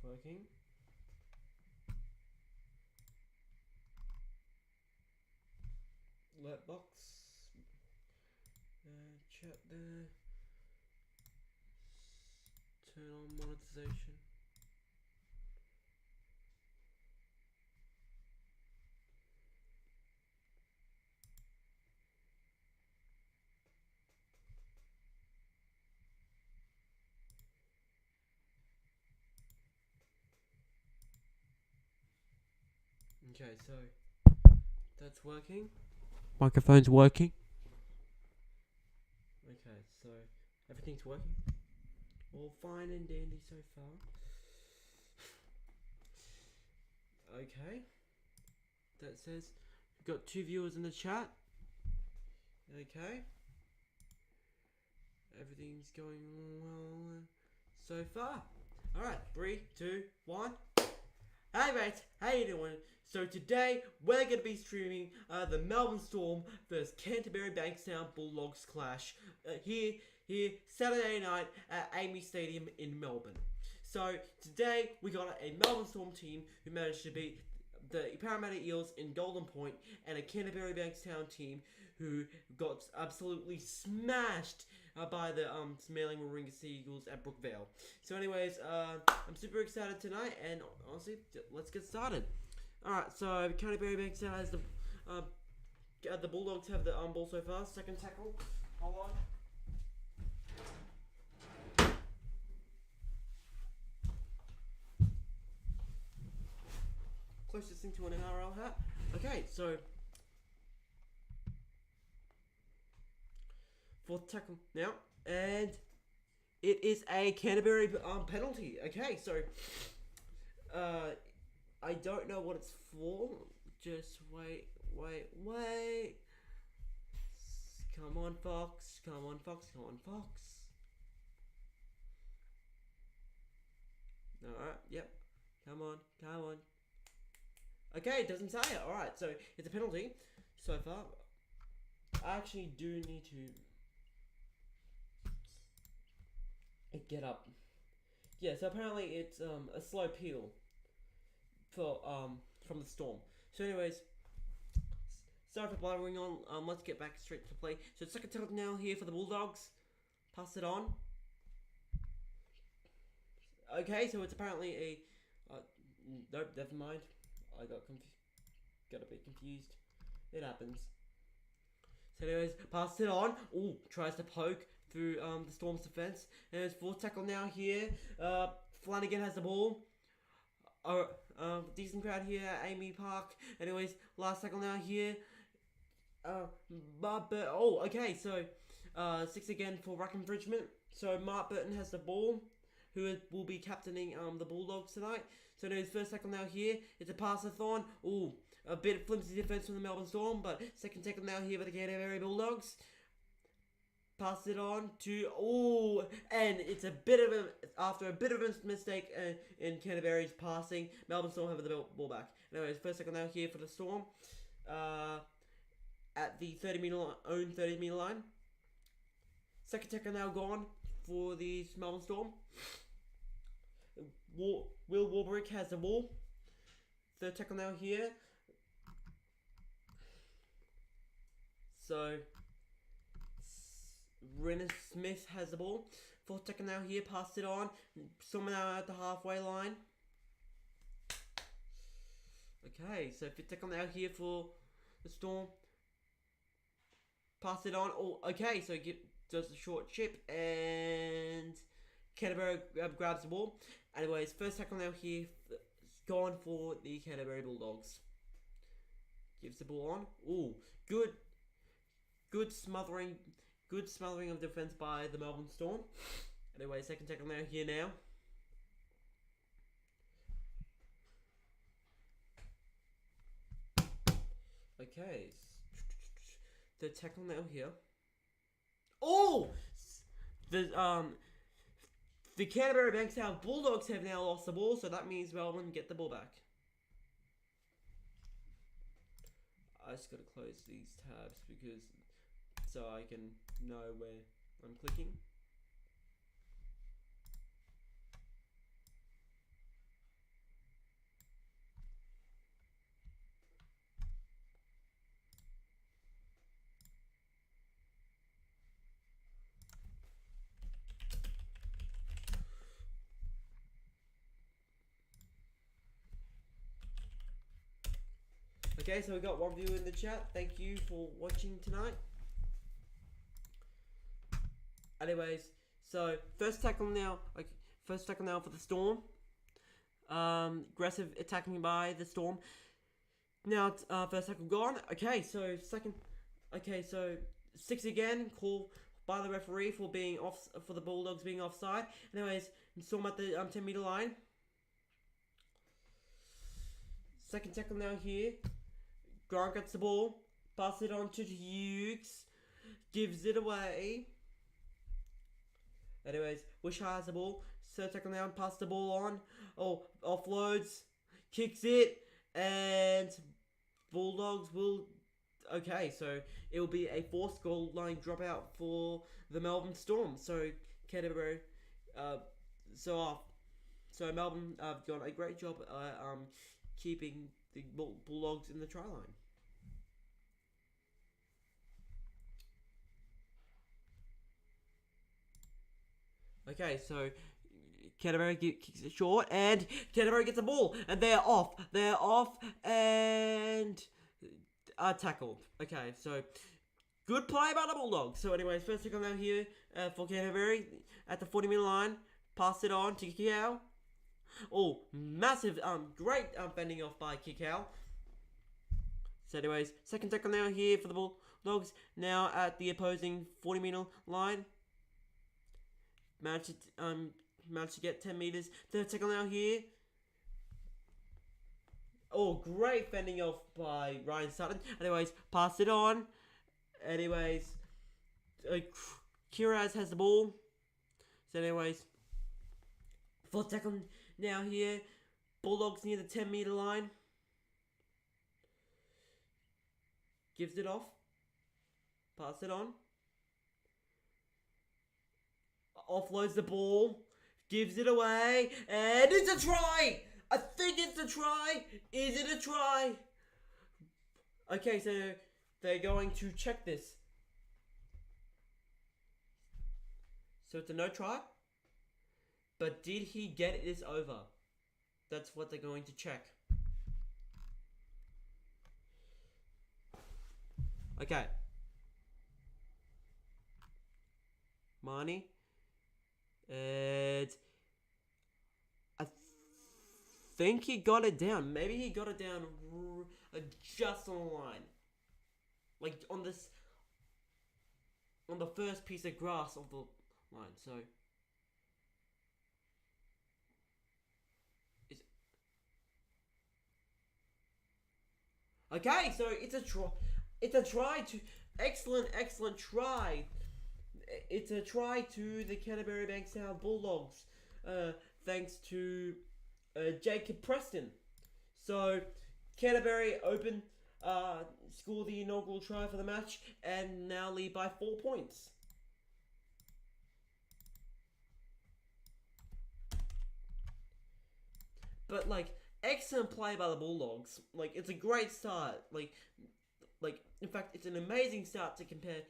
working. Letbox. Chat there. Turn on monetization. Okay, so that's working. Microphone's working. Okay, so everything's working. All fine and dandy so far. Okay. That says we've got 2 viewers in the chat. Okay. Everything's going well so far. Alright, 3, 2, 1. Hey mates, how you doing? So today we're going to be streaming the Melbourne Storm versus Canterbury-Bankstown Bulldogs clash here Saturday night at Amy Stadium in Melbourne. So today we got a Melbourne Storm team who managed to beat the Parramatta Eels in Golden Point and a Canterbury-Bankstown team who got absolutely smashed by the Smiling Warringah Sea Eagles at Brookvale. So anyways, I'm super excited tonight, and honestly, let's get started. Alright, so Canterbury-Bankstown has the Bulldogs have the ball so far. Second tackle. Hold on. Closest thing to an NRL hat. Okay, so fourth tackle now, and it is a Canterbury penalty. Okay, so I don't know what it's for. Just wait. Come on, Fox. Alright, yep. Come on. Okay, it doesn't say it. Alright, so it's a penalty so far. I actually do need to get up. Yeah, so apparently it's a slow peel for from the Storm. So anyways, sorry for blathering on. Let's get back straight to play. So second tackle now here for the Bulldogs. Pass it on. Okay, so it's apparently a nope, never mind. I got a bit confused. It happens. So anyways, pass it on. Ooh, tries to poke through the Storm's defense. And it's fourth tackle now here. Flanagan has the ball. Decent crowd here at Amy Park. Anyways, last tackle now here. Okay, so 6 again for ruck infringement. So Mark Burton has the ball, who will be captaining the Bulldogs tonight. So his first tackle now here. It's a pass-a-thon. Ooh, a bit of flimsy defense from the Melbourne Storm, but second tackle now here for the Canterbury Bulldogs. Pass it on to and it's after a bit of a mistake in Canterbury's passing. Melbourne Storm have the ball back. Anyways, first tackle now here for the Storm. At the 30-meter line. Second tackle now gone for the Melbourne Storm. Will Warbrick has the ball. Third tackle now here. So Renner Smith has the ball. Fourth tackle now here. Passed it on. Someone now at the halfway line. Okay, so fifth tackle now here for the Storm. Pass it on. Okay, so does a short chip and Canterbury grabs the ball. Anyways, first tackle now here, gone for the Canterbury Bulldogs. Gives the ball on. Good smothering of defense by the Melbourne Storm. Anyway, second tackle now here now. Okay. The tackle now here. The Canterbury-Bankstown Bulldogs have now lost the ball, so that means Melbourne get the ball back. I just gotta close these tabs so I can know where I'm clicking. Okay, so we got one viewer in the chat. Thank you for watching tonight. Anyways, so first tackle now for the Storm. Aggressive attacking by the Storm. Now first tackle gone. Okay, so 6 again. Call by the referee for being off for the Bulldogs being offside. Anyways, Storm at the 10-meter line. Second tackle now here. Grant gets the ball, passes it on to Hughes, gives it away. Anyways, Wishart has the ball. Third tackle now, passes the ball on. Oh, offloads, kicks it, and Bulldogs will. Okay, so it will be a forced goal line dropout for the Melbourne Storm. So Canterbury, so Melbourne have done a great job keeping the Bulldogs in the try line. Okay, so Canterbury kicks it short, and Canterbury gets the ball, and they're off, and are tackled. Okay, so good play by the Bulldogs. So anyways, first tackle down here for Canterbury at the 40-meter line, pass it on to Kikau. Oh, massive, great fending off by Kikau. So anyways, second tackle now here for the Bulldogs, now at the opposing 40-meter line. Managed to get 10 meters. Third tackle now here. Oh, great fending off by Ryan Sutton. Anyways, pass it on. Anyways, Kiraz has the ball. So anyways, fourth tackle now here. Bulldogs near the 10-meter line. Gives it off. Pass it on. Offloads the ball, gives it away, and it's a try! I think it's a try! Is it a try? Okay, so they're going to check this. So it's a no try, but did he get this over? That's what they're going to check. Okay. Marnie. And I think he got it down. Maybe he got it down just on the line. Like on the first piece of grass of the line. So okay, so it's a try. It's a try to excellent try. It's a try to the Canterbury-Bankstown Bulldogs, thanks to Jacob Preston. So Canterbury score the inaugural try for the match and now lead by 4 points. But like excellent play by the Bulldogs. Like it's a great start. Like in fact it's an amazing start to compared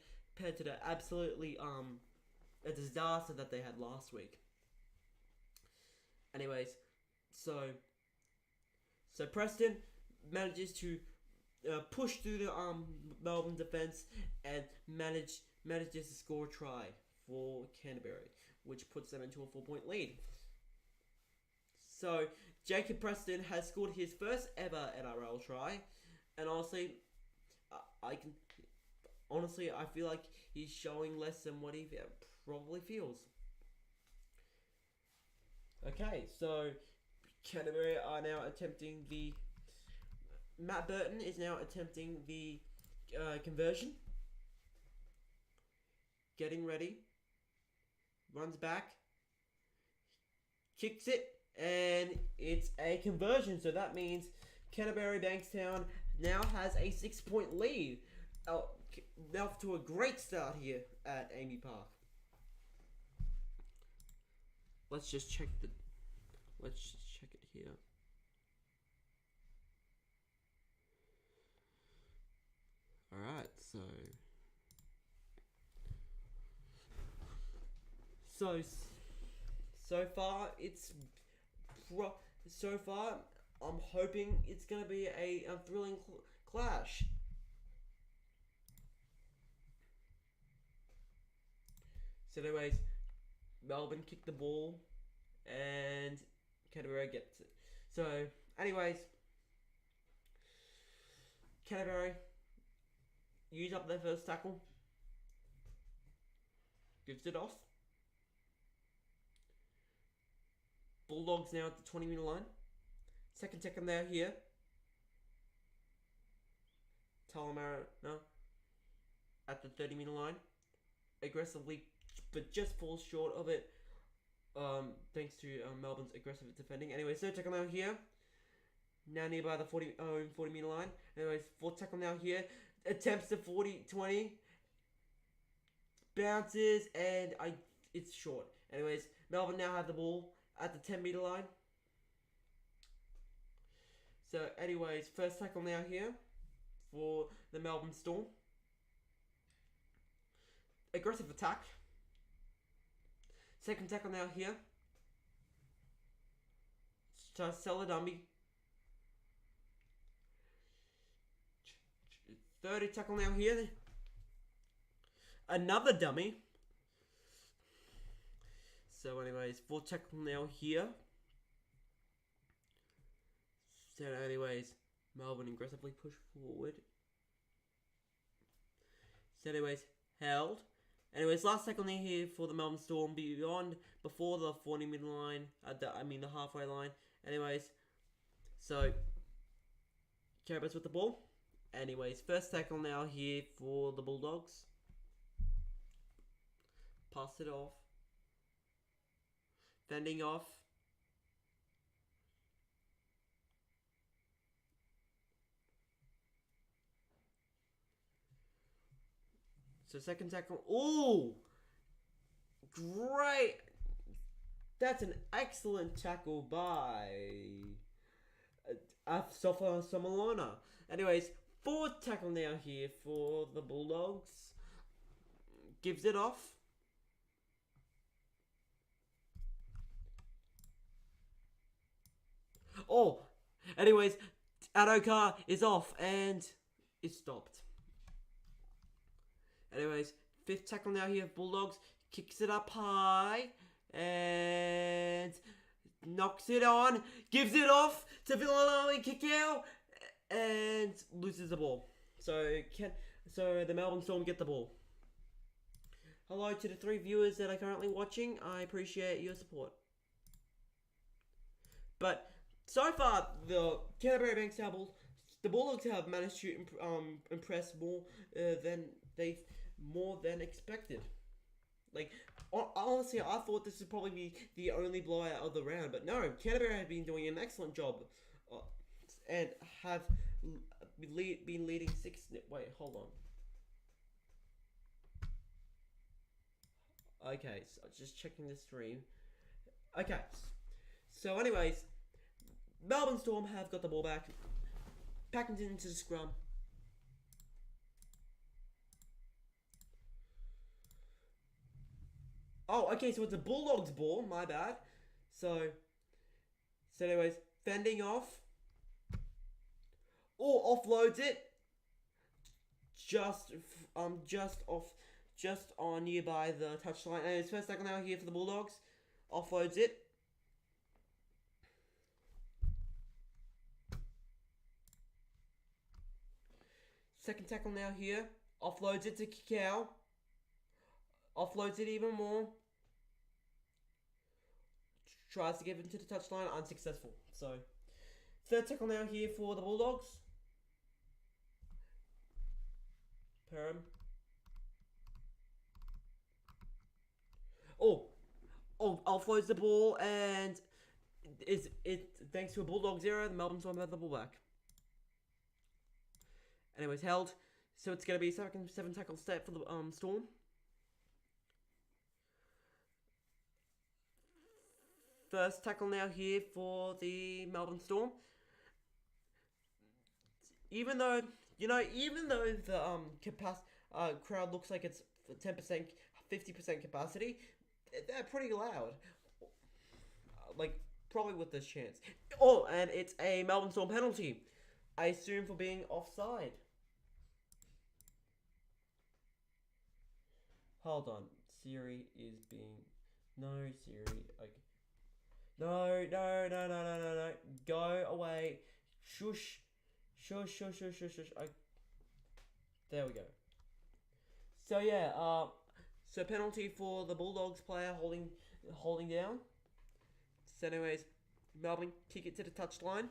to the absolutely a disaster that they had last week. Anyways, so Preston manages to push through the Melbourne defense and manages to score a try for Canterbury, which puts them into a 4-point lead. So Jacob Preston has scored his first ever NRL try, and honestly, I feel like he's showing less than what he probably feels. Okay, so Canterbury are now attempting the. Matt Burton is now attempting the conversion. Getting ready. Runs back. Kicks it. And it's a conversion. So that means Canterbury-Bankstown now has a 6-point lead. Off to a great start here at Amy Park. Let's just check it here. Alright, so far I'm hoping it's gonna be a thrilling, clash. So anyways, Melbourne kicked the ball and Canterbury gets it. So anyways, Canterbury use up their first tackle, gives it off. Bulldogs now at the 20-meter line. Second tackle now here. Talamara no, at the 30-meter line. Aggressively, but just falls short of it. Thanks to Melbourne's aggressive defending. Anyways, third tackle now here. Now nearby the 40-meter line. Anyways, fourth tackle now here. Attempts the 40-20. Bounces and it's short. Anyways, Melbourne now have the ball at the 10-meter line. So anyways, first tackle now here for the Melbourne Storm. Aggressive attack. Second tackle now here. Sell a dummy. Third tackle now here. Another dummy. So anyways, fourth tackle now here. So anyways, Melbourne aggressively push forward. So anyways, held. Anyways, last tackle near here for the Melbourne Storm before the 40-meter line. The halfway line. Anyways, so Carabas with the ball. Anyways, first tackle now here for the Bulldogs. Pass it off. Fending off. So second tackle. Ooh! Great! That's an excellent tackle by Sofa Samalona. Anyways, fourth tackle now here for the Bulldogs. Gives it off. Oh! Anyways, Adokar is off and it's stopped. Anyways, fifth tackle now here, Bulldogs. Kicks it up high. And knocks it on. Gives it off to Villanova Kikau. And loses the ball. So the Melbourne Storm get the ball. Hello to the 3 viewers that are currently watching. I appreciate your support. But so far, the Canterbury-Bankstown Bulls, the Bulldogs have managed to impress more than expected. Like, honestly, I thought this would probably be the only blowout of the round, but no, Canterbury have been doing an excellent job, and have been leading 6. Wait, hold on. Okay, so just checking the stream. Okay, so anyways, Melbourne Storm have got the ball back. Packington into the scrum. Oh, okay, so it's a Bulldogs ball, my bad. So anyways, fending off. Or offloads it. Just on nearby the touchline. And it's first tackle now here for the Bulldogs. Offloads it. Second tackle now here. Offloads it to Kikau. Offloads it even more. Tries to get into the touchline. Unsuccessful. So, third tackle now here for the Bulldogs. Perham. Offloads the ball and thanks to a Bulldogs error, the Melbourne Storm have the ball back. Anyways, held. So it's going to be a 7 tackle step for the Storm. First tackle now here for the Melbourne Storm. Even though the crowd looks like it's 10%, 50% capacity, they're pretty loud. Like, probably with this chance. Oh, and it's a Melbourne Storm penalty. I assume for being offside. Hold on. Siri is being... No, Siri. Okay. No, no, no, no, no, no, no. Go away. Shush. Shush, shush, shush, shush, shush. There we go. So yeah, so penalty for the Bulldogs player holding down. So anyways, Melbourne kick it to the touchline.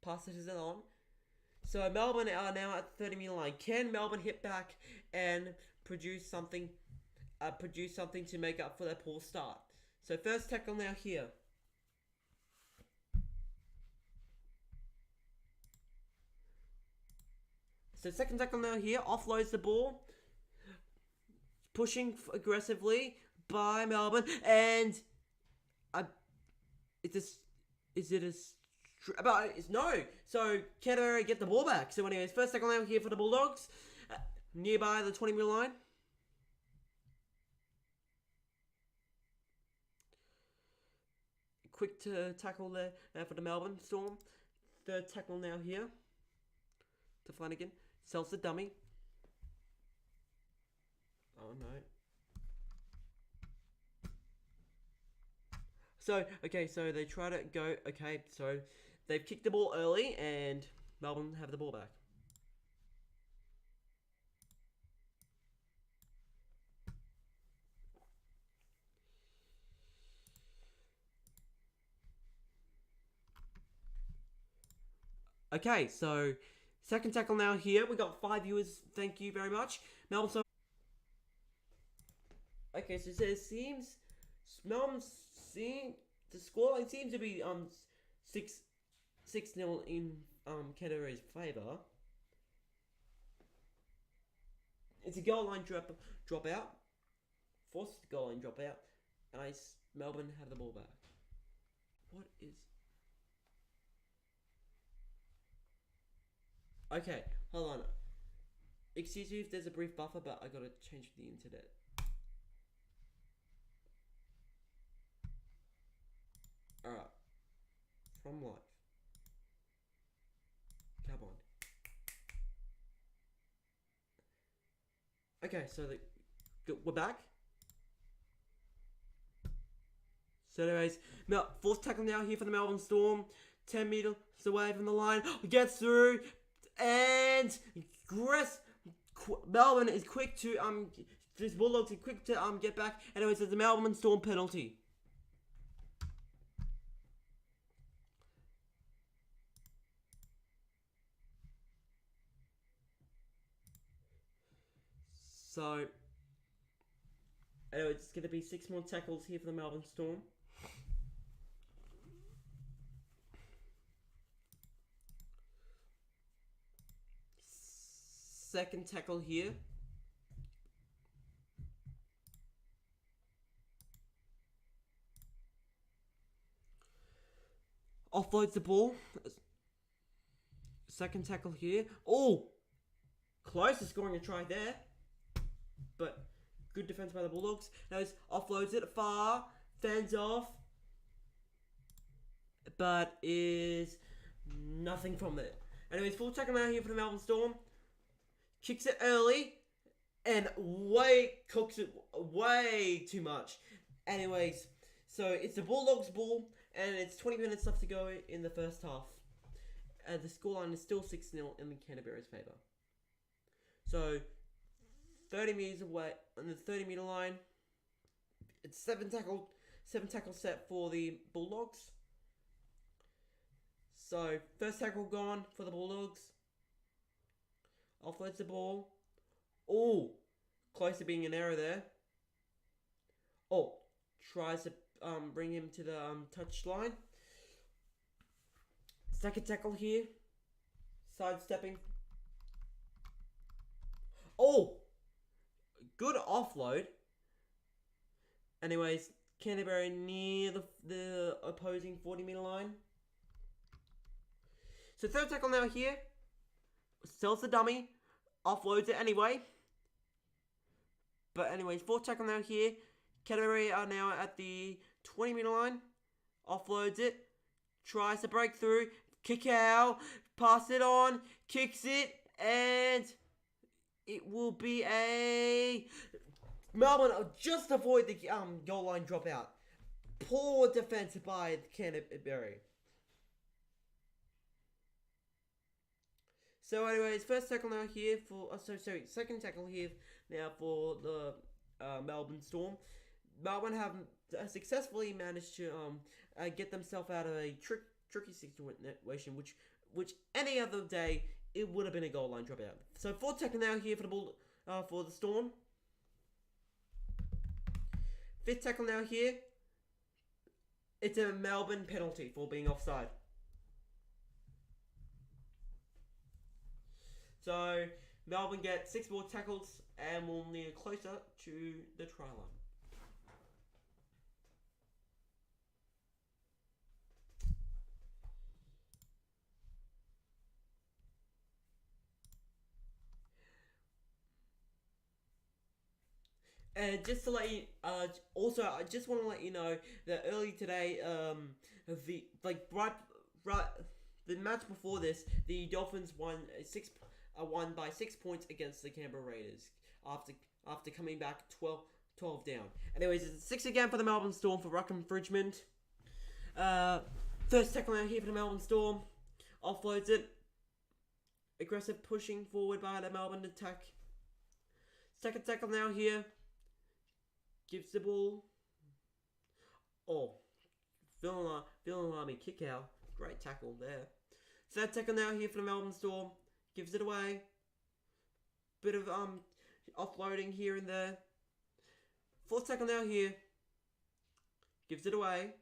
Passes it on. So Melbourne are now at the 30-meter line. Can Melbourne hit back and produce something to make up for their poor start? So first tackle now here. So second tackle now here, offloads the ball, pushing aggressively by Melbourne, and no. So Canterbury get the ball back. So anyways, first tackle now here for the Bulldogs, nearby the 20-meter line. Quick to tackle there for the Melbourne Storm. Third tackle now here to Flanagan. Sells the dummy. Oh no. So, okay, so they try to go, okay, so they've kicked the ball early and Melbourne have the ball back. Okay, so second tackle now here. We got 5 viewers. Thank you very much. Melbourne. So okay, so it seems Melbourne the scoreline seems to be 6-0 in Canterbury's favour. It's a goal line drop out. Forced goal line drop out, and Melbourne have the ball back. What is? Okay, hold on. Excuse me if there's a brief buffer, but I gotta change the internet. Alright. From live. Come on. Okay, so we're back. So anyways, fourth tackle now here for the Melbourne Storm. 10 meters away from the line. Gets through. And Melbourne is quick to this Bulldogs is quick to get back. Anyways, it's a Melbourne Storm penalty. So anyway, it's gonna be 6 more tackles here for the Melbourne Storm. Second tackle here. Offloads the ball. Second tackle here. Oh! Close to scoring a try there. But good defense by the Bulldogs. Now he offloads it far. Fends off. But is nothing from it. Anyways, full tackle now here for the Melbourne Storm. Kicks it early and cooks it way too much. Anyways, so it's the Bulldogs' ball and it's 20 minutes left to go in the first half. The scoreline is still 6-0 in the Canterbury's favour. So 30 meters away on the 30-meter line. It's 7 tackle set for the Bulldogs. So first tackle gone for the Bulldogs. Offloads the ball. Oh, close to being an error there. Oh, tries to bring him to the touch line. Second tackle here. Sidestepping. Oh, good offload. Anyways, Canterbury near the opposing 40-meter line. So third tackle now here. Sells the dummy. Offloads it anyway. But anyways, fourth tackle now here. Canterbury are now at the 20-meter line. Offloads it. tries to break through, kick out, pass it on, kicks it, and it will be a Melbourne just avoid the goal line dropout. Poor defense by Canterbury. So, anyways, first tackle now here for second tackle here now for the Melbourne Storm. Melbourne have successfully managed to get themselves out of a tricky situation, which any other day it would have been a goal line dropout. So, fourth tackle now here for the Storm. Fifth tackle now here. It's a Melbourne penalty for being offside. So, Melbourne get 6 more tackles and will near closer to the try line. And just to let you, also I just want to let you know that early today, the match before this, the Dolphins won by 6 points against the Canberra Raiders after coming back 12 down. Anyways, it's 6 again for the Melbourne Storm for ruck infringement. First tackle out here for the Melbourne Storm, offloads it. Aggressive pushing forward by the Melbourne attack. Second tackle now here. Gives the ball. Oh, Villain Army kick out. Great tackle there. Third tackle now here for the Melbourne Storm. Gives it away. Bit of offloading here and there. Fourth tackle now here. Gives it away.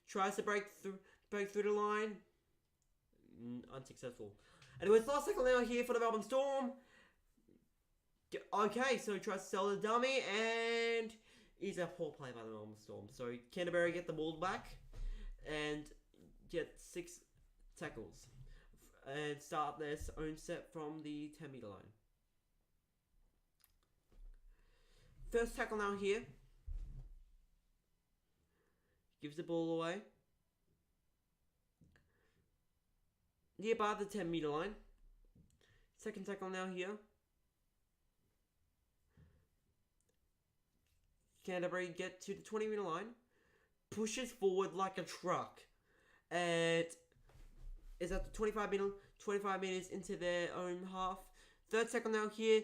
Tries to break through the line. Unsuccessful. Anyways, last tackle now here for the Melbourne Storm. Okay, so he tries to sell the dummy, and is a poor play by the Melbourne Storm. So Canterbury get the ball back and get 6 tackles and start their own set from the 10-meter line. First tackle now here. Gives the ball away. Nearby the 10-meter line. Second tackle now here. Canterbury get to the 20-meter line, pushes forward like a truck, and is at the 25 meters into their own half. Third tackle now here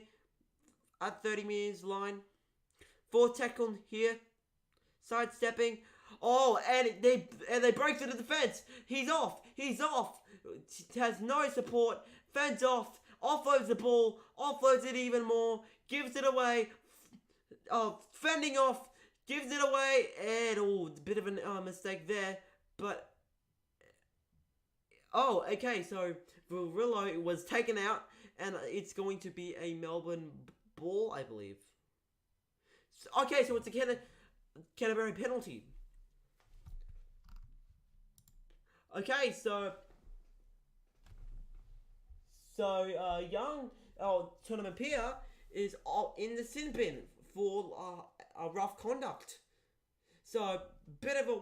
at 30 meters line. Fourth tackle here, sidestepping. Oh, and they break through the defense. He's off. Has no support. Fends off. Offloads the ball. Offloads it even more. Gives it away. Fending off, gives it away, and a bit of a mistake there, but okay, so Virillo was taken out, and it's going to be a Melbourne ball, I believe. Okay, so it's a Canterbury penalty. Okay, so young Tournament Pier is in the sin bin for rough conduct. So a bit of a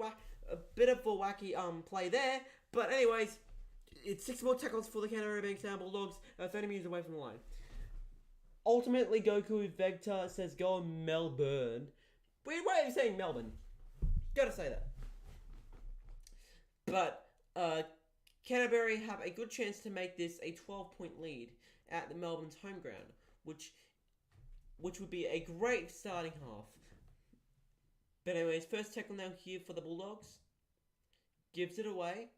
wacky play there. But anyways, it's 6 more tackles for the Canterbury-Bankstown Bulldogs, 30 meters away from the line. Ultimately, Goku Vegeta says go Melbourne. Weird way of saying Melbourne. Gotta say that. But Canterbury have a good chance to make this a 12-point lead at the Melbourne's home ground, which would be a great starting half. But anyways, first tackle now here for the Bulldogs. Gives it away.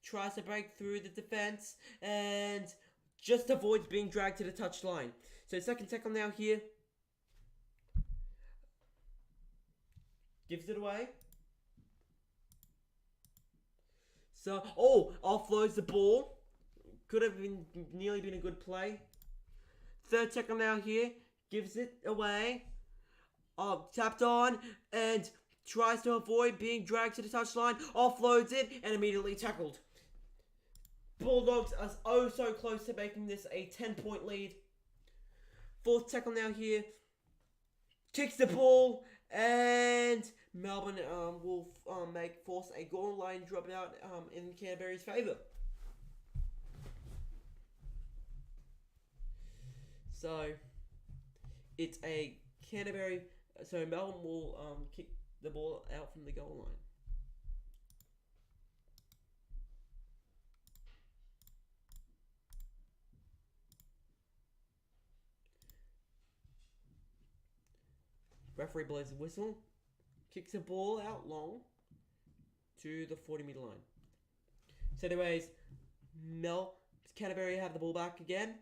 Tries to break through the defense and just avoids being dragged to the touchline. So second tackle now here. Gives it away. So, offloads the ball. Could have nearly been a good play. Third tackle now here. Gives it away. Tapped on and tries to avoid being dragged to the touchline. Offloads it and immediately tackled. Bulldogs are so close to making this a 10-point lead. Fourth tackle now here. Kicks the ball and Melbourne will force a goal line dropout in Canterbury's favour. So it's a Canterbury. So Melbourne will kick the ball out from the goal line. Referee blows the whistle, kicks the ball out long to the 40-metre line. So anyways, Canterbury have the ball back again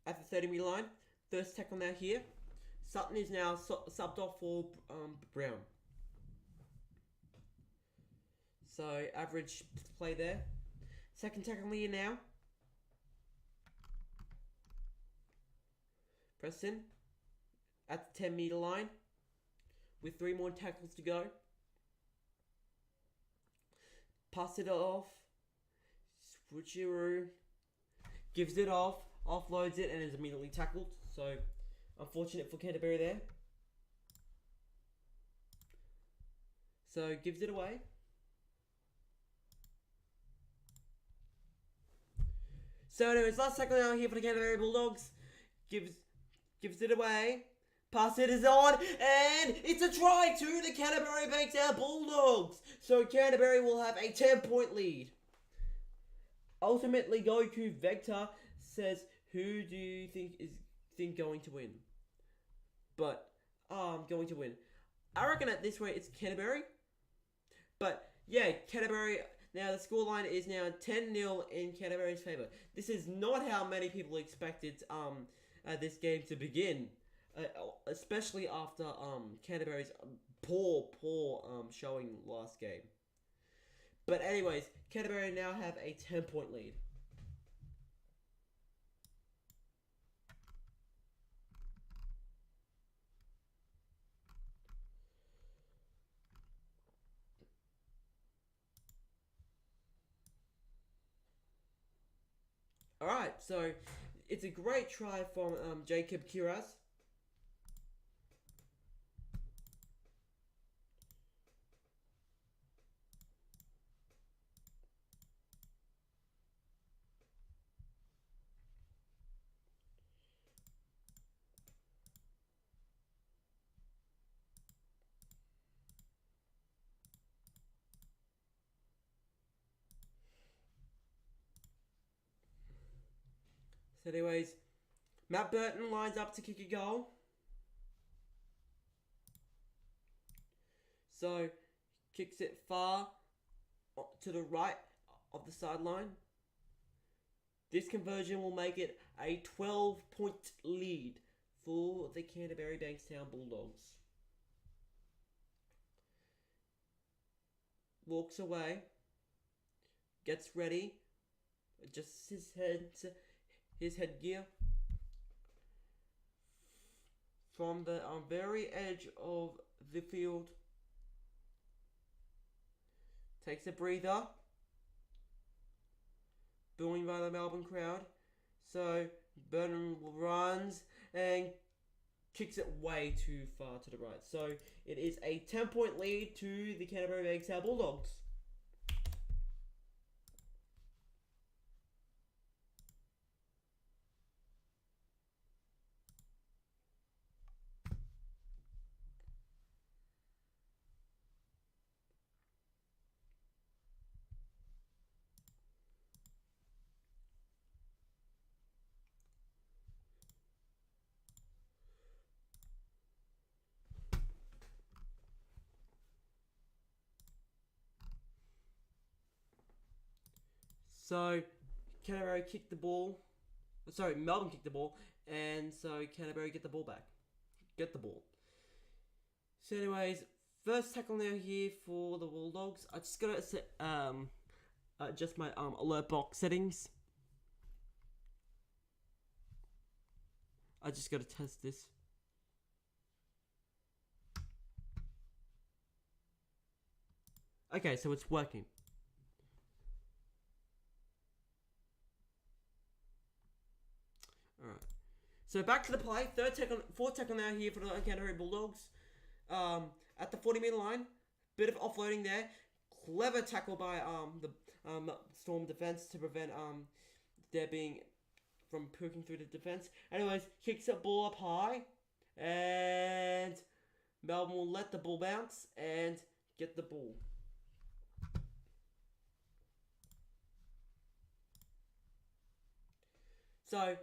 at the 30-metre line. First tackle now here. Sutton is now subbed off for Brown. So average play there. Second tackle here now. Preston at the 10-metre line with 3 more tackles to go. Pass it off. Switcheroo. Gives it off. Offloads it and is immediately tackled. So unfortunate for Canterbury there. So gives it away. So anyways, last tackle now here for the Canterbury Bulldogs. Gives it away. Pass it is on, and it's a try to the Canterbury-Bankstown Bulldogs. So Canterbury will have a 10-point lead. Ultimately, Goku Vector says, "Who do you think going to win?" But I'm going to win. I reckon at this rate it's Canterbury. But yeah, Canterbury. Now the scoreline is now 10-0 in Canterbury's favour. This is not how many people expected this game to begin. Especially after Canterbury's poor showing last game. But anyways, Canterbury now have a 10-point lead. Alright, so it's a great try from Jacob Kiraz. So anyways, Matt Burton lines up to kick a goal. So, kicks it far to the right of the sideline. This conversion will make it a 12-point lead for the Canterbury-Bankstown Bulldogs. Walks away. Gets ready. Adjusts his headgear. From the very edge of the field. Takes a breather. Booing by the Melbourne crowd. So Burton runs and kicks it way too far to the right. So it is a 10-point lead to the Canterbury-Bankstown Bulldogs. So Canterbury kicked the ball. Sorry, Melbourne kicked the ball, and so Canterbury get the ball back. Get the ball. So anyways, first tackle now here for the Bulldogs. I just gotta set, adjust my alert box settings. I just gotta test this. Okay, so it's working. Alright. So back to the play. Fourth tackle now here for the Canterbury Bulldogs. At the 40-metre line. Bit of offloading there. Clever tackle by the Storm defense to prevent there being from poking through the defense. Anyways, kicks the ball up high, and Melbourne will let the ball bounce and get the ball. So,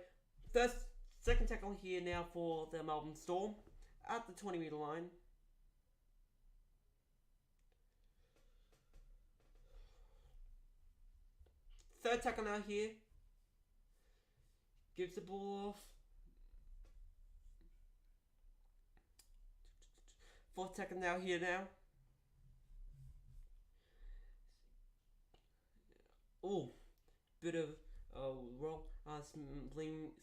second tackle here now for the Melbourne Storm at the 20-meter line. Third tackle now here. Gives the ball off. Fourth tackle now here now. Oh, bit of roll,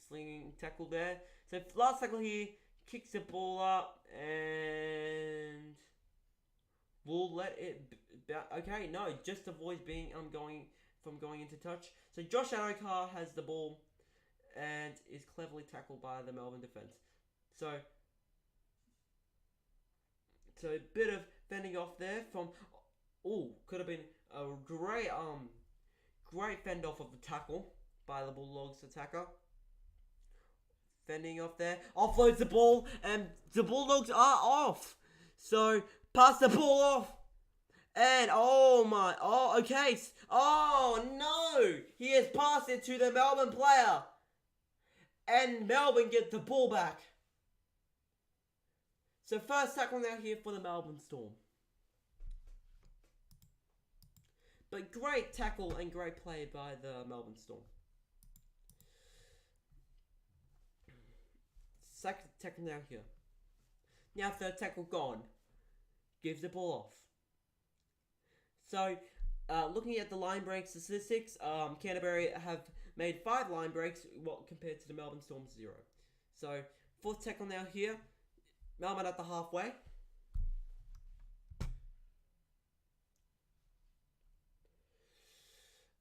slinging tackle there. So last tackle here, kicks the ball up and will let it. Okay, no, just avoids being going into touch. So Josh Adokar has the ball and is cleverly tackled by the Melbourne defense. So a bit of fending off there from. Oh, could have been a great fend off of the tackle by the Bulldogs attacker. Fending off there, offloads the ball, and the Bulldogs are off. So pass the ball off. And okay. Oh no! He has passed it to the Melbourne player. And Melbourne get the ball back. So first tackle now here for the Melbourne Storm. But great tackle and great play by the Melbourne Storm. Second tackle now here. Now third tackle gone. Gives the ball off. So, looking at the line break statistics, Canterbury have made 5 line breaks, compared to the Melbourne Storm's 0. So, fourth tackle now here. Melbourne at the halfway.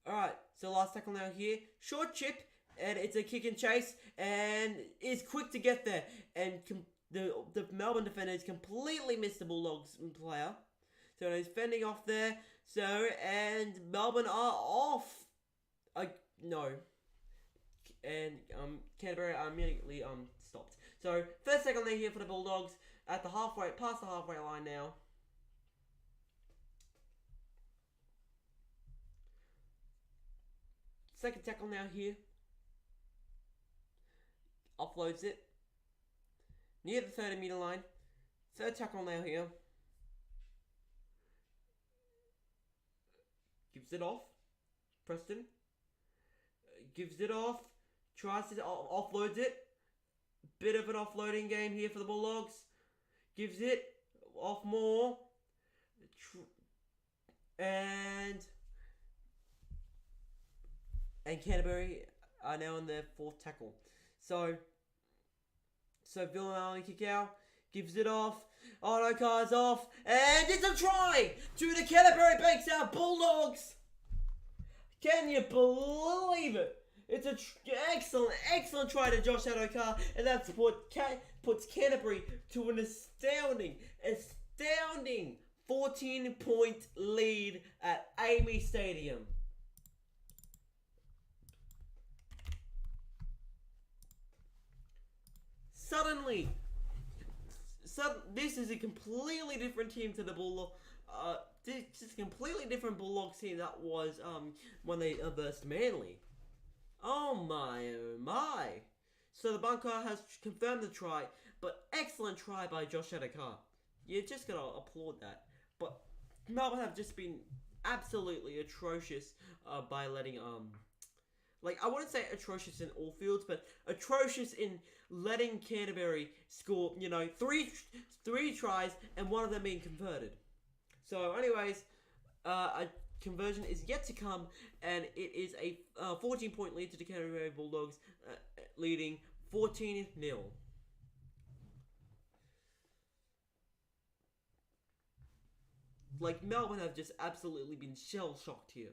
Alright, so last tackle now here. Short chip, and it's a kick and chase, and is quick to get there. And the Melbourne defenders completely missed the Bulldogs player. So he's fending off there. So, and Melbourne are off. No. And Canterbury are immediately stopped. So first tackle there here for the Bulldogs at the halfway, past the halfway line now. Second tackle now here. Offloads it. Near the 30-meter line. Third tackle now here. Gives it off. Preston. Gives it off. Tries to offloads it. Bit of an offloading game here for the Bulldogs. Gives it off more. And Canterbury are now on their fourth tackle. So Villanelli kick out. Gives it off. Oh no, car's off. And it's a try to the Canterbury-Bankstown Bulldogs. Can you believe it? It's an excellent try to Josh Adokar, and that's what puts Canterbury to an astounding 14-point lead at Amy Stadium. Suddenly, this is a completely different team to the Bulldogs. This is a completely different Bulldogs team that was when they versed Manly. Oh my. So the bunker has confirmed the try, but excellent try by Josh Adokar. You just gotta applaud that. But Melbourne have just been absolutely atrocious by letting I wouldn't say atrocious in all fields, but atrocious in letting Canterbury score, three tries and one of them being converted. So anyways, a conversion is yet to come, and it is a 14-point lead to the Canterbury Bulldogs, leading 14-0. Melbourne have just absolutely been shell-shocked here.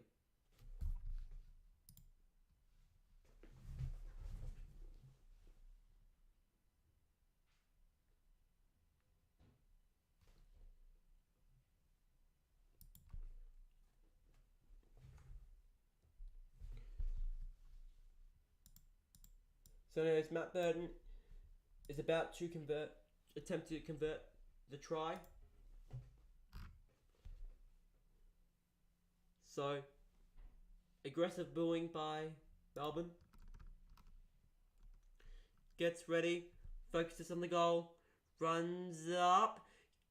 So anyways, Matt Burton is about to attempt to convert the try. So, aggressive booing by Melbourne. Gets ready, focuses on the goal, runs up,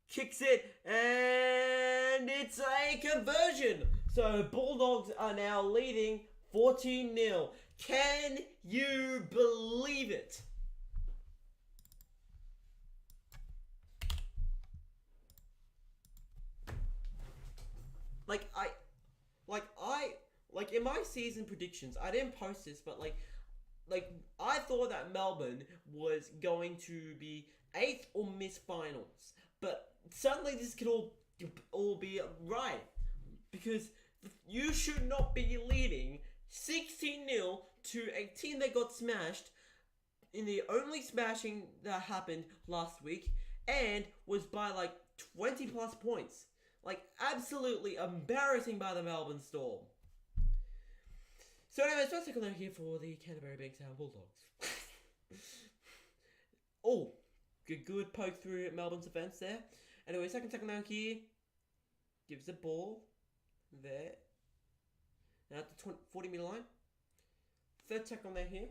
kicks it, and it's a conversion. So Bulldogs are now leading 14-0. Can you believe it? Like in my season predictions, I didn't post this, but like I thought that Melbourne was going to be 8th or miss finals, but suddenly this could all be right, because you should not be leading 16-0 to a team that got smashed in the only smashing that happened last week, and was by like 20 plus points. Like, absolutely embarrassing by the Melbourne Storm. So anyways, first tackle down here for the Canterbury-Bankstown Bulldogs. Oh, good poke through Melbourne's defence there. Anyway, second tackle down here. Gives the ball. There. Now at the 40-metre line. Third tackle down here.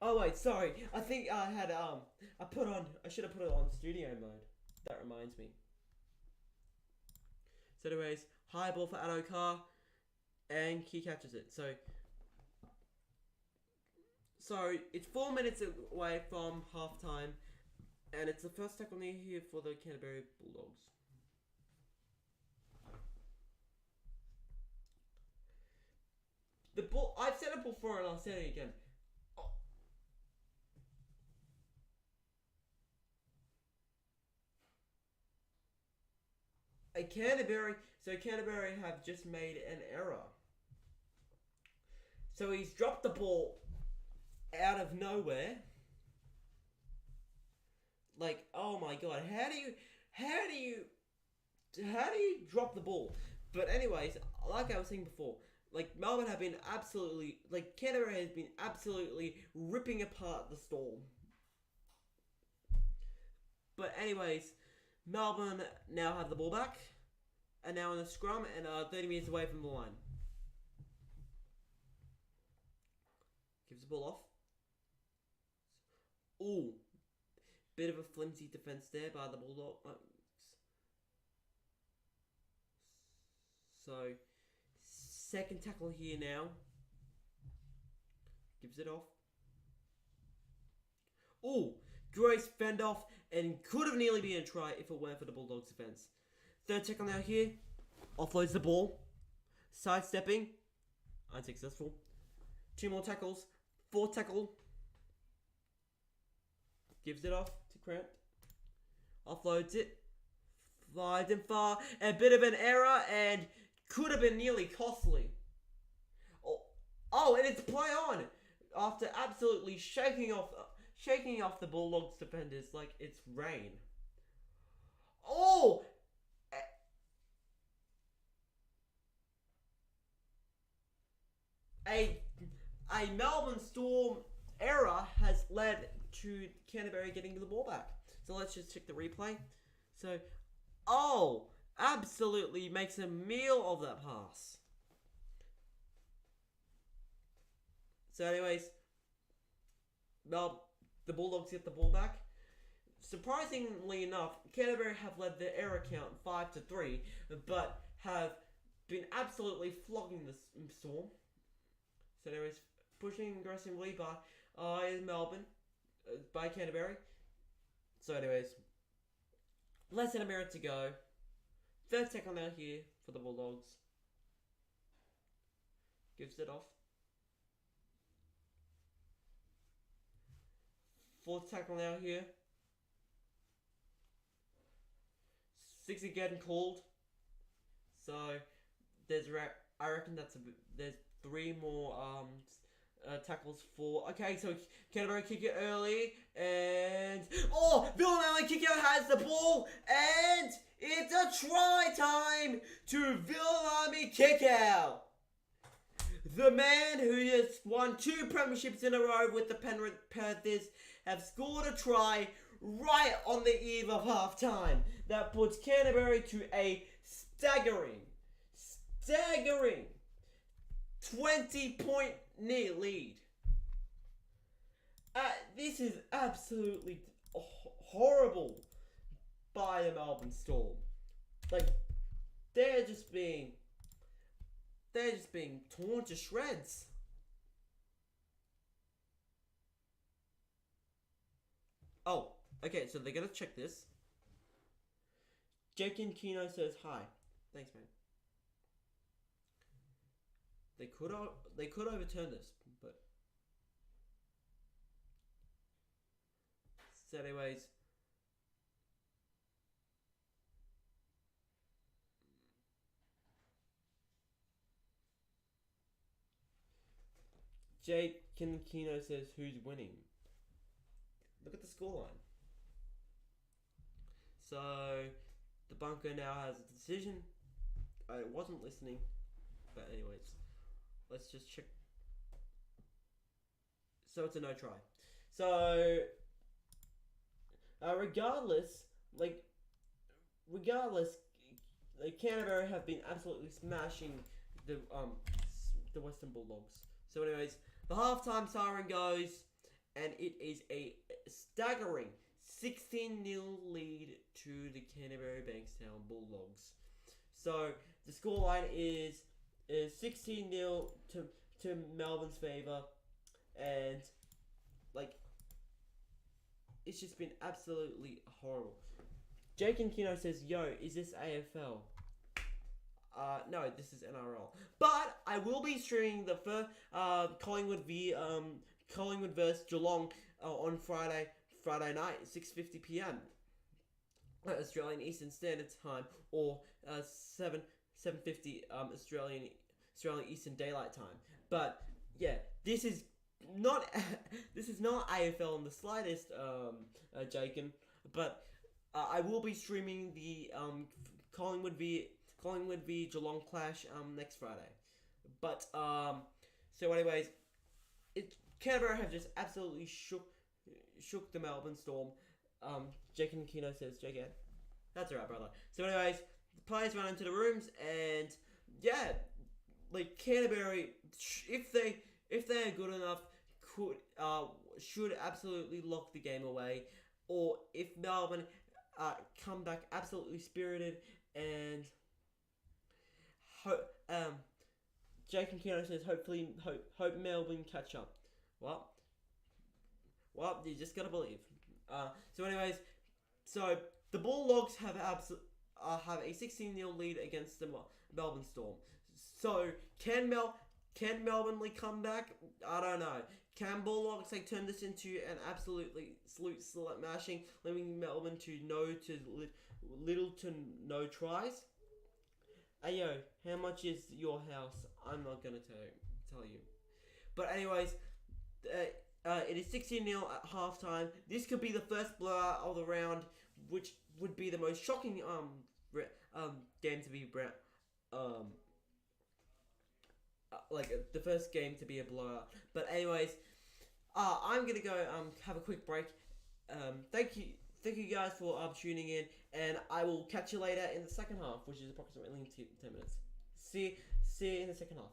Oh wait, sorry. I think I had I should have put it on studio mode. That reminds me. So anyways, high ball for Addo Carr, and he catches it. So it's 4 minutes away from half time, and it's the first tackle near here for the Canterbury Bulldogs. The ball, I've said it before and I'll say it again. Canterbury have just made an error. So he's dropped the ball out of nowhere. Like, oh my god, how do you drop the ball? But anyways, like I was saying before, like Melbourne have been absolutely, like Canterbury has been absolutely ripping apart the Storm. But anyways, Melbourne now have the ball back, and now in the scrum, and 30 metres away from the line. Gives the ball off. Ooh, bit of a flimsy defence there by the Bulldogs. So, second tackle here now. Gives it off. Ooh, Grace fend off, and could have nearly been a try if it weren't for the Bulldogs defence. Third tackle now here. Offloads the ball. Sidestepping. Unsuccessful. 2 more tackles. Fourth tackle. Gives it off to Krant. Offloads it. Flies in far. A bit of an error, and could have been nearly costly. Oh, and it's play on. After absolutely shaking off the Bulldogs defenders like it's rain. Oh! A Melbourne Storm error has led to Canterbury getting the ball back. So let's just check the replay. So, oh, absolutely makes a meal of that pass. So anyways, the Bulldogs get the ball back. surprisingly enough, Canterbury have led their error count 5-3, but have been absolutely flogging the Storm. So there is pushing aggressively by Melbourne, by Canterbury. So anyways, less than a minute to go. Third tackle now here for the Bulldogs. Gives it off. Fourth tackle now here. 6 again called. So there's I reckon there's 3 more tackles for. Okay, so Canterbury kick it early and Villanelli kick out has the ball and it's a try time to Villanelli kick out. The man who has won 2 premierships in a row with the Penrith Panthers have scored a try right on the eve of halftime. That puts Canterbury to a staggering 20-point lead. This is absolutely horrible by the Melbourne Storm. Like, they're just being torn to shreds. Oh, okay, so they're gonna check this. Jake and Kino says hi. Thanks, man. They could overturn this, but so anyways. Jake Kino says who's winning. Look at the scoreline. So the bunker now has a decision. I wasn't listening, but anyways, let's just check. So it's a no try. So regardless, Canterbury have been absolutely smashing the Western Bulldogs. So anyways, the halftime siren goes, and it is a staggering 16-0 lead to the Canterbury-Bankstown Bulldogs. So the scoreline is 16-0 to Melbourne's favour, and it's just been absolutely horrible. Jake and Kino says, "Yo, is this AFL?" No, this is NRL. But I will be streaming the first Collingwood versus Geelong on Friday night, 6:50 p.m. Australian Eastern Standard Time, or 7:50 Australian Eastern Daylight Time. But yeah, this is not AFL in the slightest, Jacob. But I will be streaming the Collingwood v Geelong clash next Friday. But so anyways, Canberra have just absolutely shook the Melbourne Storm. Jake and Kino says, "JK, that's alright, brother." So anyways, the players run into the rooms, and yeah, Canterbury, if they are good enough, should absolutely lock the game away. Or if Melbourne come back absolutely spirited and Jake and Kino says hope Melbourne catch up. Well, you just gotta believe. So anyways, so the Bulldogs have a 16-0 lead against the Melbourne Storm. So can Melbourne come back? I don't know. Can Bulldogs turn this into an absolutely smashing, leaving Melbourne to little to no tries? Hey yo, how much is your house? I'm not gonna tell you. But anyways, it is 16-0 at halftime. This could be the first blowout of the round, which would be the most shocking game to be the first game to be a blowout. But anyways, I'm gonna go have a quick break. Thank you guys for tuning in, and I will catch you later in the second half, which is approximately 10 minutes. See you in the second half.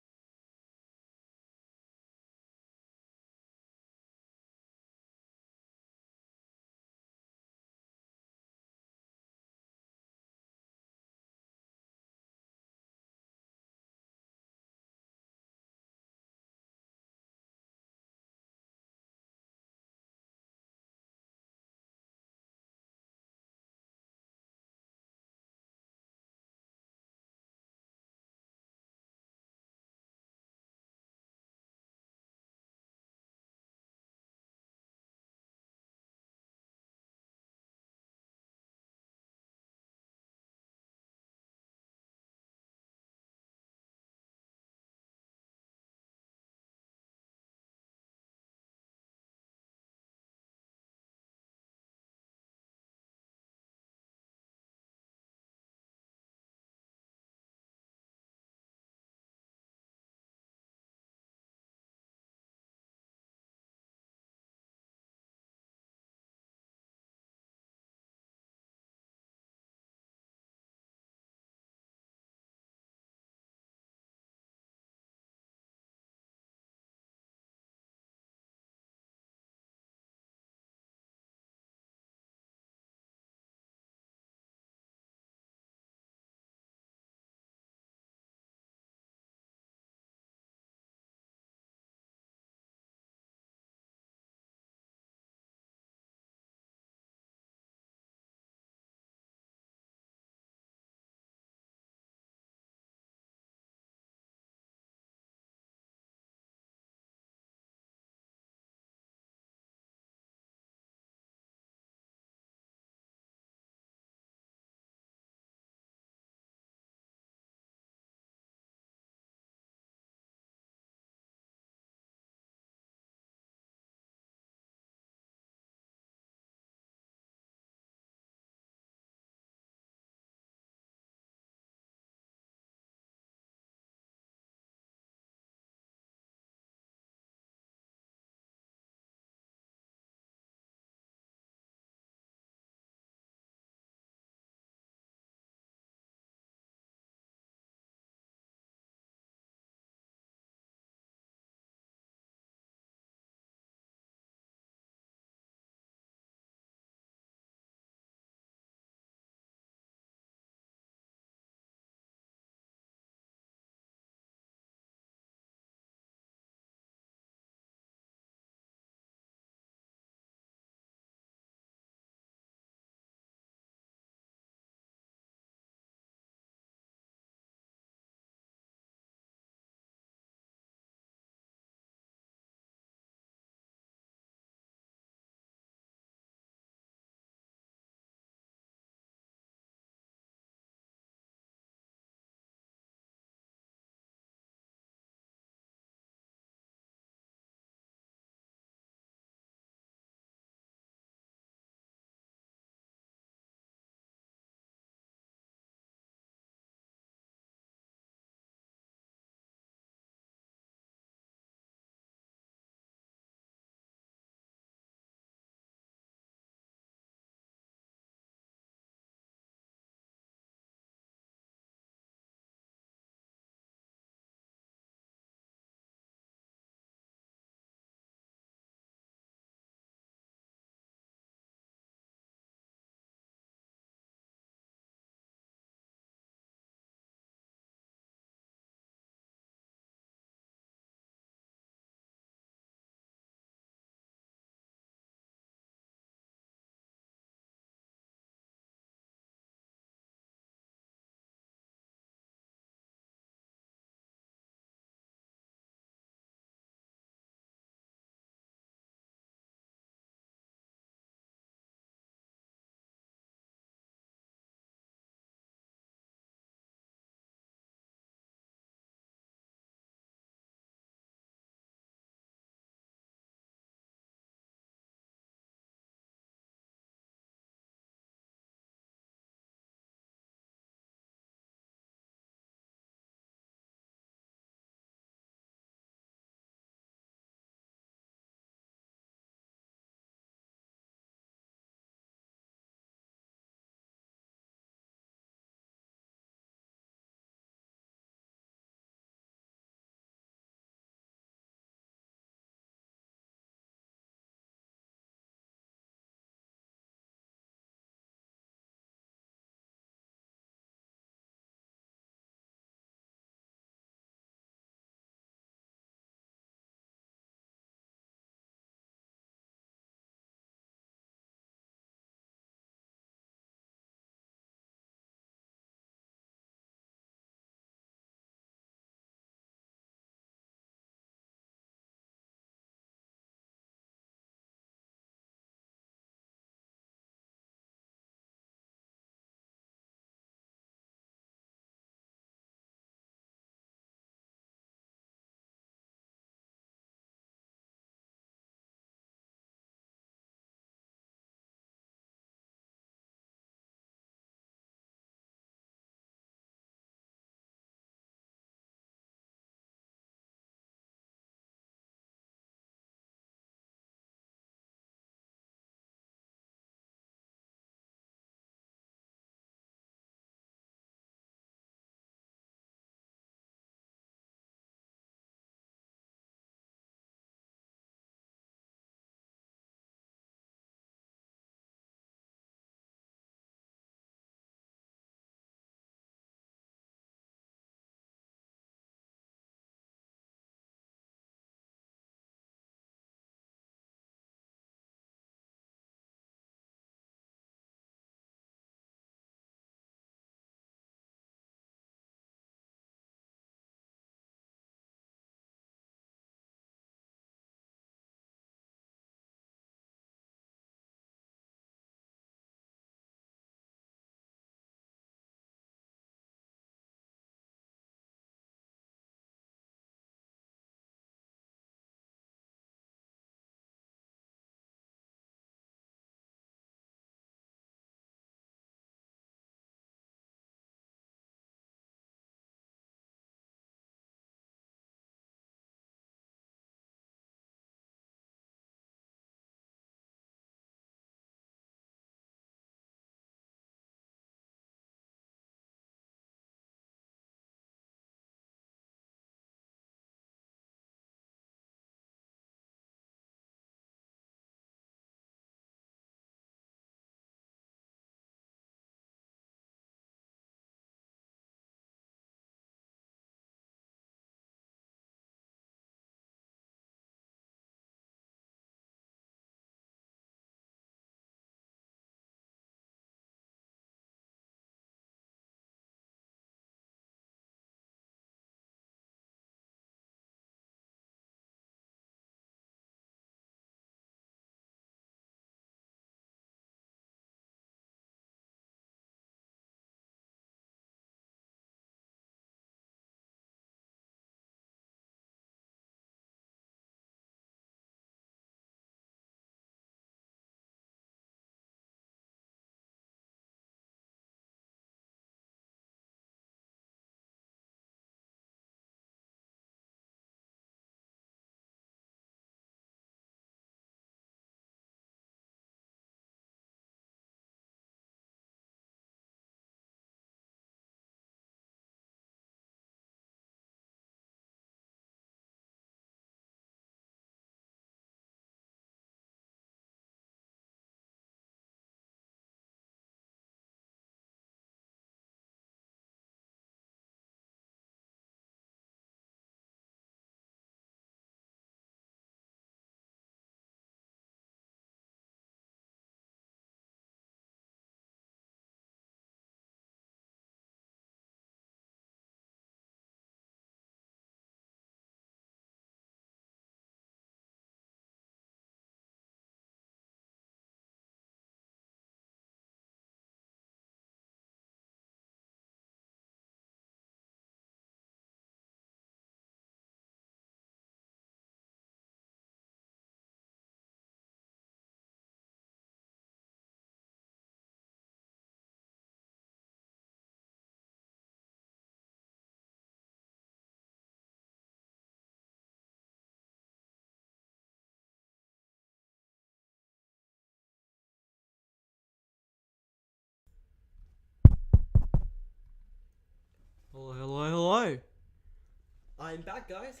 I'm back, guys.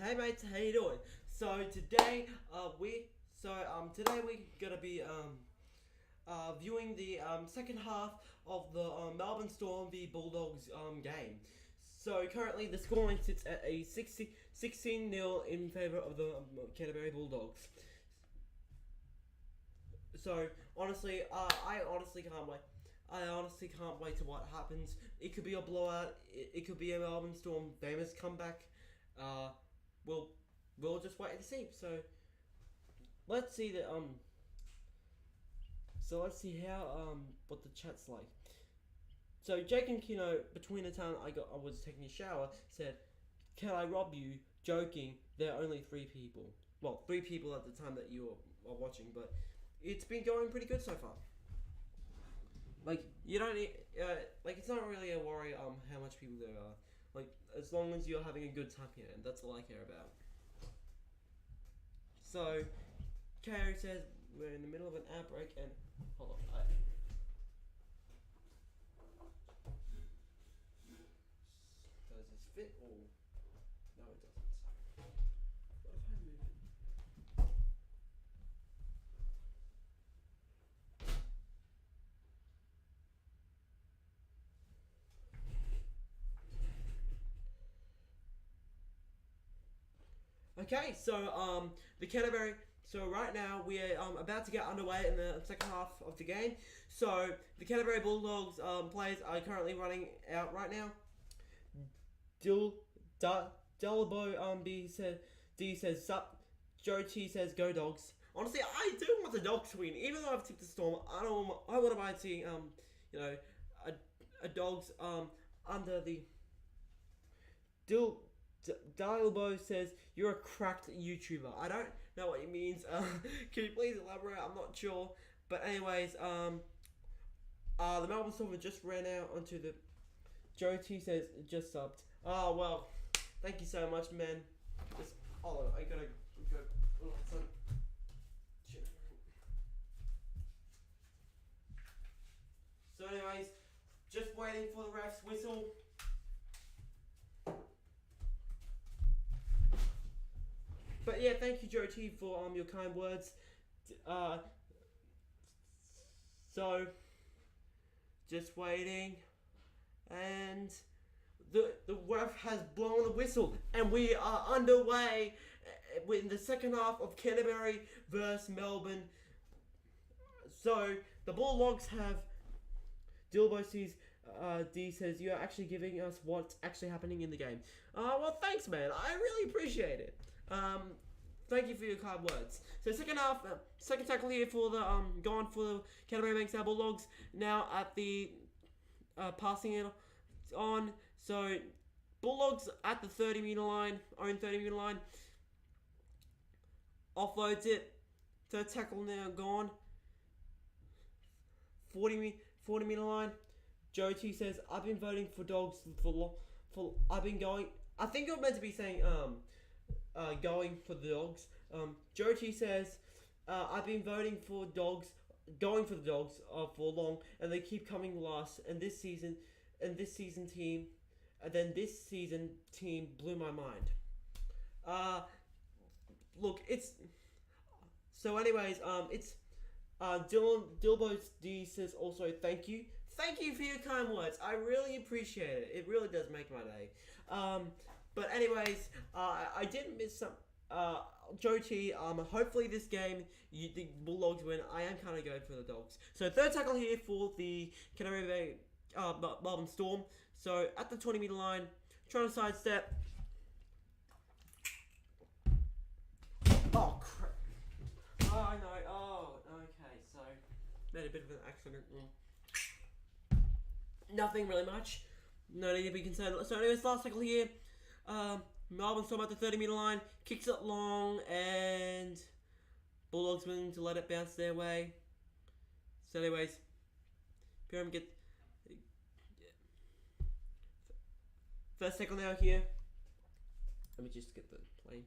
Hey mates, how you doing? So today, today we're gonna be viewing the second half of the Melbourne Storm v Bulldogs game. So currently the scoreline sits at a 16-0 in favour of the Canterbury Bulldogs. So honestly, I honestly can't wait. I honestly can't wait to what happens. It could be a blowout. It could be a Melbourne Storm famous comeback. We'll just wait and see. So let's see let's see how what the chat's like. So Jake and Kino, between the time I was taking a shower, said, "Can I rob you?" Joking. There are only 3 people. Well, 3 people at the time that you are watching, but it's been going pretty good so far. Like, you don't need, it's not really a worry how much people there are. Like, as long as you're having a good time here, and that's all I care about. So, Carrie says we're in the middle of an outbreak, and hold on. Does this fit or no? It doesn't. What if I move it? Okay, so the Canterbury. So right now we are about to get underway in the second half of the game. So the Canterbury Bulldogs players are currently running out right now. Delabo D says sup. Joe T says go Dogs. Honestly, I do want the Dogs to win, even though I've tipped the Storm. I wouldn't mind seeing a Dogs under the Dialbo says, "You're a cracked YouTuber." I don't know what it means. Can you please elaborate? I'm not sure. But anyways, the Melbourne Storm just ran out onto the... Joe T says, just subbed. Oh, well, thank you so much, man. Just, hold on, I gotta go... Oh, son. Shit. So anyways, just waiting for the ref's whistle. But yeah, thank you, Joe T, for your kind words. So just waiting, and the ref has blown a whistle, and we are underway in the second half of Canterbury versus Melbourne. So the Bulldogs have Dilbo sees D says, "You're actually giving us what's actually happening in the game." Well, thanks, man. I really appreciate it. Thank you for your kind words. So second half, second tackle here for the going for the Canterbury-Bankstown Bulldogs. Now at the passing it on. So Bulldogs at the 30-meter line, own 30-meter line. Offloads it. Third tackle now gone. 40-meter line. Joe T says, "I've been voting for Dogs for I've been going." I think you're meant to be saying going for the Dogs. Joe T says, "I've been voting for Dogs, going for the Dogs for long, and they keep coming last. And this season team blew my mind." Look, it's so. Anyways, it's Dilbo D says also thank you. Thank you for your kind words. I really appreciate it. It really does make my day. But anyways, I didn't miss some. Joe T, hopefully this game, the Bulldogs win. I am kind of going for the Dogs. So third tackle here for the Canterbury Melbourne Storm. So at the 20-meter line, trying to sidestep. Oh, crap. Oh, no. Oh, okay. So, made a bit of an accident. Nothing really much. No need to be concerned. So anyways, last tackle here. Melbourne Storm at the 30-meter line, kicks it long, and Bulldogs willing to let it bounce their way. So anyways, Pyram get first tackle now here. Let me just get the play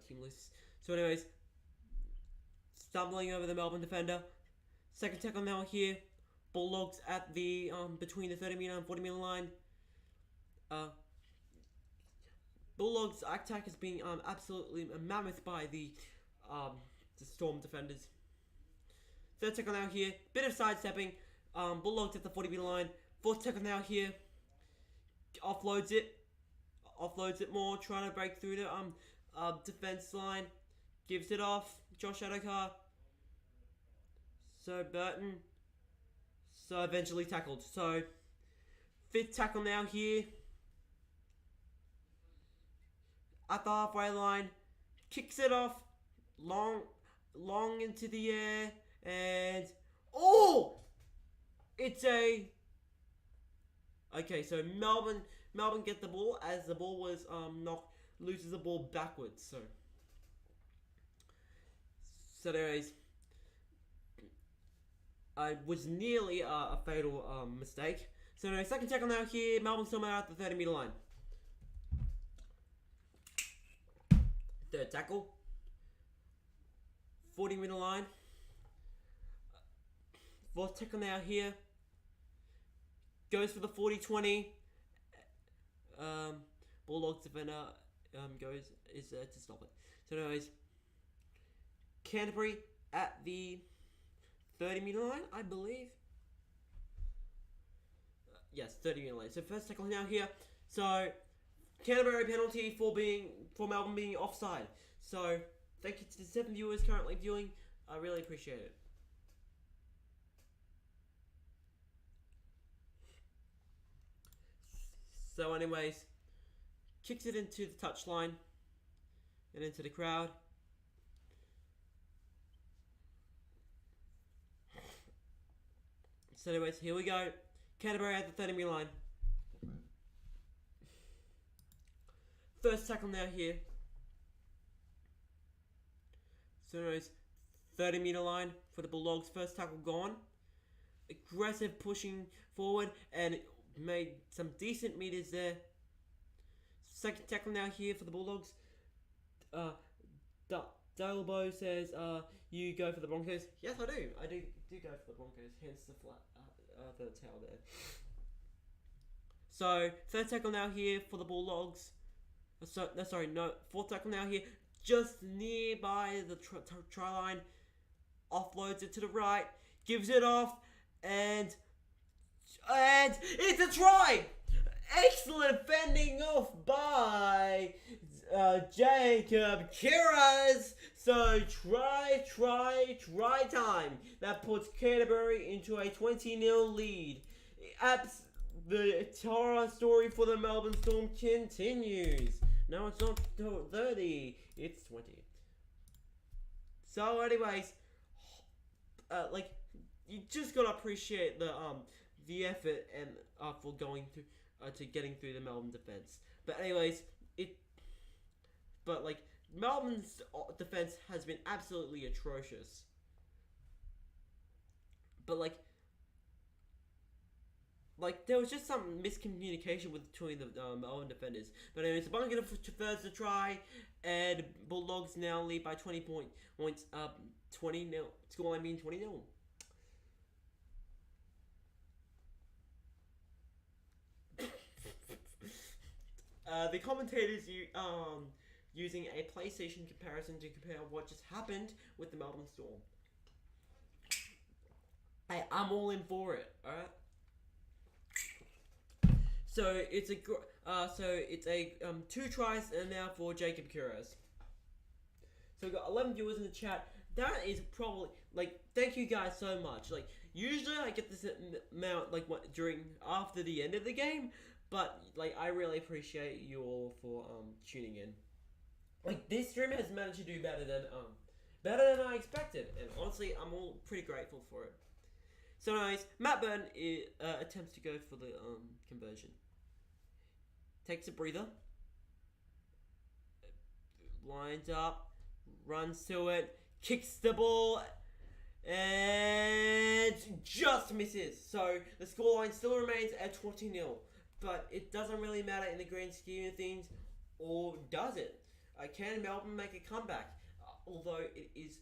team list. So anyways, stumbling over the Melbourne defender. Second tackle now here. Bulldogs at the between the 30-meter and 40-meter line. Bulldogs attack has been absolutely mammoth by the Storm defenders. Third tackle now here, bit of sidestepping. Bulldogs at the 40-meter line. Fourth tackle now here, offloads it more, trying to break through the defense line. Gives it off. Josh Adokar. So Burton. So eventually tackled. So fifth tackle now here. At the halfway line. Kicks it off. Long into the air. And it's a... Okay, so Melbourne get the ball as the ball was loses the ball backwards. So anyways, it was nearly a fatal mistake. So anyway, second tackle now here. Melbourne still out at the 30-meter line. Third tackle. 40-meter line. Fourth tackle now here. Goes for the 40-20. Bulldogs defender is there to stop it. So anyways, Canterbury at the 30-meter line, I believe. Yes, 30-meter line. So first tackle now here. So Canterbury penalty for Melbourne being offside. So thank you to the 7 viewers currently viewing. I really appreciate it. So anyways, kicks it into the touchline and into the crowd. So anyways, here we go. Canterbury at the 30-meter line. First tackle now here. So anyways, 30-meter line for the Bulldogs. First tackle gone. Aggressive pushing forward and made some decent meters there. Second tackle now here for the Bulldogs. Dalbo says, you go for the Broncos. Yes, I do. I do go for the Broncos. Hence the the tail there. So third tackle now here for the Bulldogs. Fourth tackle now here, just nearby the try line. Offloads it to the right, gives it off, and it's a try! Excellent fending off by Jacob Kiraz. So try time. That puts Canterbury into a 20-0 lead. The horror story for the Melbourne Storm continues. No, it's not 30. It's 20. So anyways, you just gotta appreciate the effort and for going to getting through the Melbourne defense. But anyways, Melbourne's defense has been absolutely atrocious. But there was just some miscommunication between the Melbourne defenders. But anyways, Bunker first to try, and Bulldogs now lead by 20 points. 20-0. Scoreline being 20-0. The commentators using a PlayStation comparison to compare what just happened with the Melbourne Storm. Hey, I'm all in for it. All right. So it's a 2 tries and now for Jacob Kiraz. So we've got 11 viewers in the chat. That is probably thank you guys so much. Usually I get this amount after the end of the game, but I really appreciate you all for tuning in. This stream has managed to do better than I expected, and honestly I'm all pretty grateful for it. So anyways, Matt Burn attempts to go for the conversion. Takes a breather. Lines up. Runs to it. Kicks the ball. And just misses. So the scoreline still remains at 20-0. But it doesn't really matter in the grand scheme of things. Or does it? Can Melbourne make a comeback? Although it is...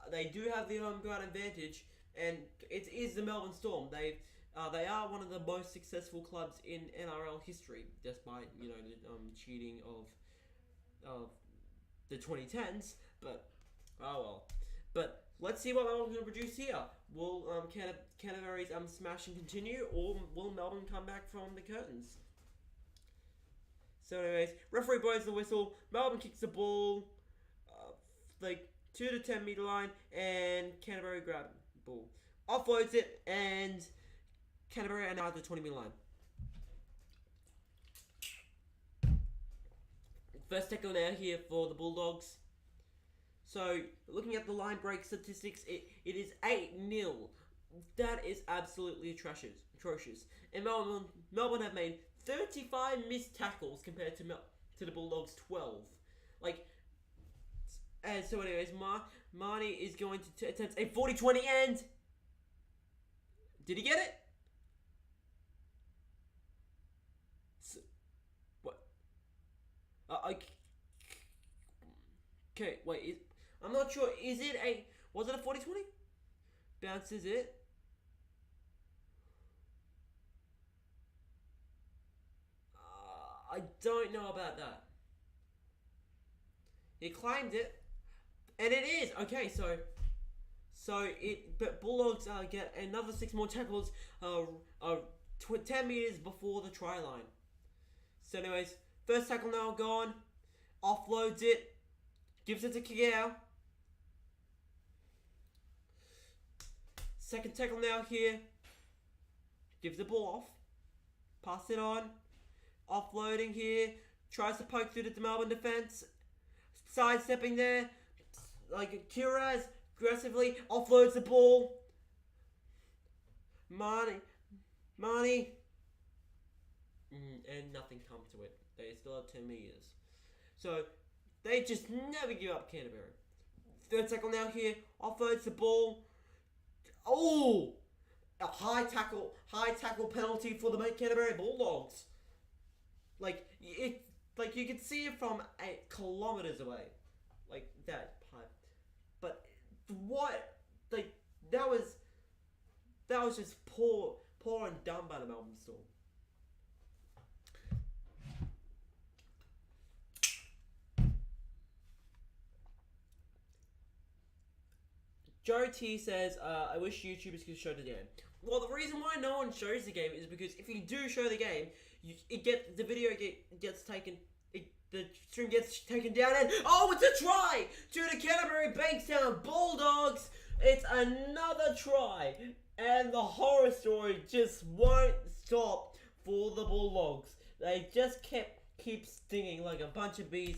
they do have the home ground advantage. And it is the Melbourne Storm. They are one of the most successful clubs in NRL history, despite the cheating of of the 2010s, but oh well. But let's see what Melbourne's going to produce here. Will Canterbury's smashing continue, or will Melbourne come back from the curtains? So anyways, referee blows the whistle. Melbourne kicks the ball, like 2 to 10 meter line, and Canterbury grab the ball, offloads it, and Canterbury are now at the 20 meter line. First tackle now here for the Bulldogs. So, looking at the line break statistics, it is 8-0. That is absolutely atrocious. And Melbourne have made 35 missed tackles compared to the Bulldogs' 12. Like, and so anyways, Marnie is going to attempt a 40-20 and... Did he get it? What? Okay, wait, I'm not sure. Was it a 40-20? Bounces it. I don't know about that. He claimed it, and it is okay. But Bulldogs get another 6 more tackles, 10 meters before the try line. So, anyways, first tackle now gone. Offloads it, gives it to Kagao. Second tackle now here. Gives the ball off. Pass it on. Offloading here. Tries to poke through the Melbourne defense. Sidestepping there. Like Kiraz aggressively offloads the ball. Marnie. And nothing comes to it. They still have 10 meters. So, they just never give up Canterbury. Third tackle now here. Offloads the ball. Oh! A high tackle penalty for the Canterbury Bulldogs. Like you could see it from 8 kilometers away. Like that pipe. But what? Like that was just poor and dumb by the Melbourne Storm. Joe T says, I wish YouTubers could show the game. Well, the reason why no one shows the game is because if you do show the game, the video gets taken, the stream gets taken down, and oh, it's a try to the Canterbury-Bankstown Bulldogs. It's another try, and the horror story just won't stop for the Bulldogs. They just keep stinging like a bunch of bees,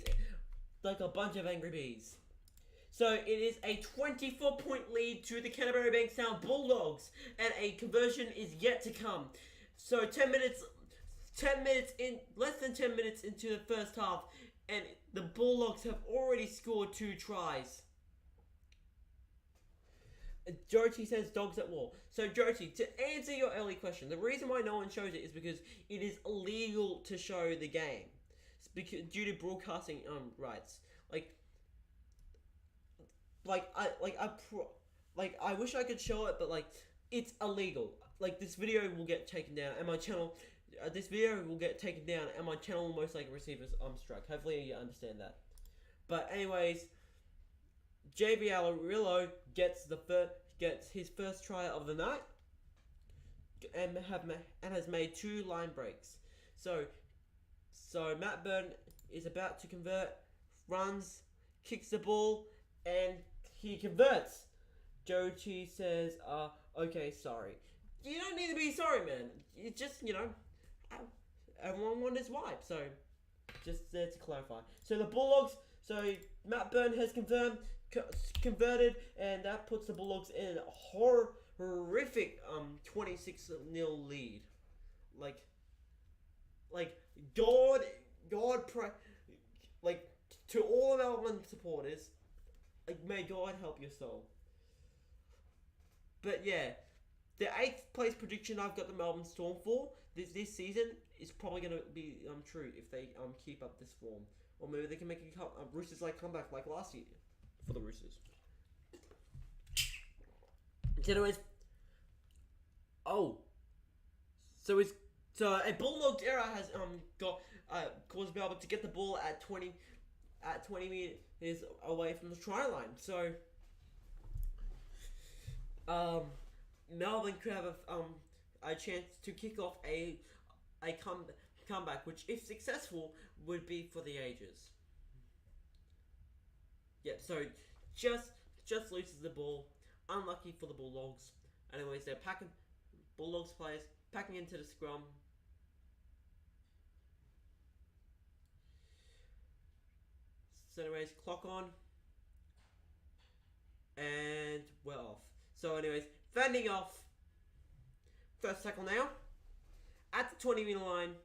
like a bunch of angry bees. So it is a 24-point lead to the Canterbury-Bankstown Bulldogs, and a conversion is yet to come. So less than 10 minutes into the first half, and the Bulldogs have already scored 2 tries. Jyoti says dogs at war. So Jyoti, to answer your early question, the reason why no one shows it is because it is illegal to show the game. It's because, due to broadcasting rights. I wish I could show it, but it's illegal. This video will get taken down, and my channel, will most likely receive a strike. Hopefully you understand that. But anyways, JV Alarillo gets his first try of the night, and has made 2 line breaks. So Matt Byrne is about to convert, runs, kicks the ball, and he converts. Joe Chi says, okay, sorry. You don't need to be sorry, man. It's just, everyone wanted his wipe. So, just there to clarify. So, the Bulldogs, Matt Byrne has converted, and that puts the Bulldogs in a horrific 26-0 lead. To all Melbourne supporters, may God help your soul. But yeah, the 8th place prediction I've got the Melbourne Storm for this season is probably going to be true if they keep up this form. Or maybe they can make a Roosters comeback like last year for the Roosters. Anyways, so a Bulldogs error has caused Melbourne to get the ball at 20 at 20 meters away from the try line. So Melbourne could have a chance to kick off a comeback, which, if successful, would be for the ages. Yeah, so just loses the ball. Unlucky for the Bulldogs. Anyways, they're packing Bulldogs players packing into the scrum. So anyways, clock on. And we're off. So anyways, fending off. First tackle now. At the 20 meter line.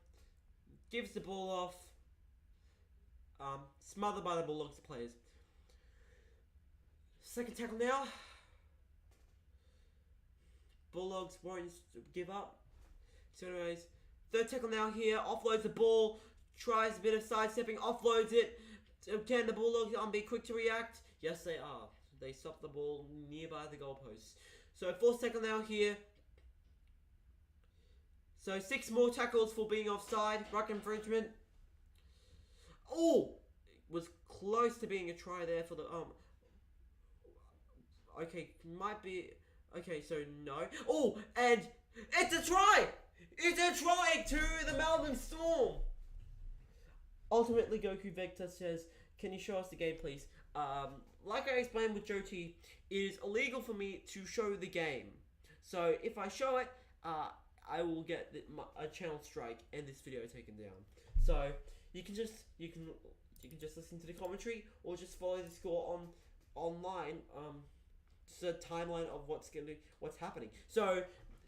Gives the ball off. Smothered by the Bulldogs players. Second tackle now. Bulldogs won't give up. So anyways, third tackle now here. Offloads the ball. Tries a bit of sidestepping. Offloads it. Can the Bulldogs be quick to react? Yes, they are. They stop the ball nearby the goalposts. So fourth tackle now here. So 6 more tackles for being offside. Ruck infringement. Oh! It was close to being a try there for the... Okay, might be... Okay, so no. Oh! And it's a try! It's a try to the Melbourne Storm! Ultimately, Goku Vector says, can you show us the game, please? Like I explained with Joti, it is illegal for me to show the game. So if I show it, I will get a channel strike and this video taken down. So you can just listen to the commentary or just follow the score online. Just a timeline of what's happening. So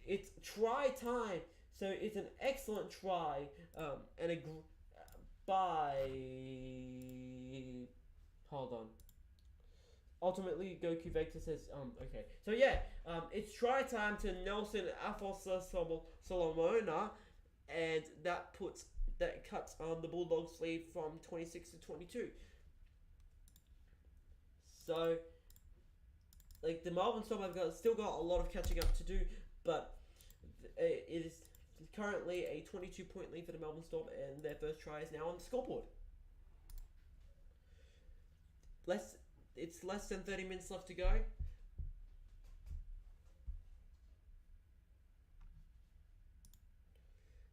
it's try time. So it's an excellent try and by hold on. Ultimately, Goku Vector says, okay. So yeah, it's try time to Nelson Afosa Solomona, and that cuts the Bulldogs lead from 26 to 22. So, like, the Melbourne Storm have still got a lot of catching up to do, but it is currently a 22-point lead for the Melbourne Storm, and their first try is now on the scoreboard. It's less than 30 minutes left to go.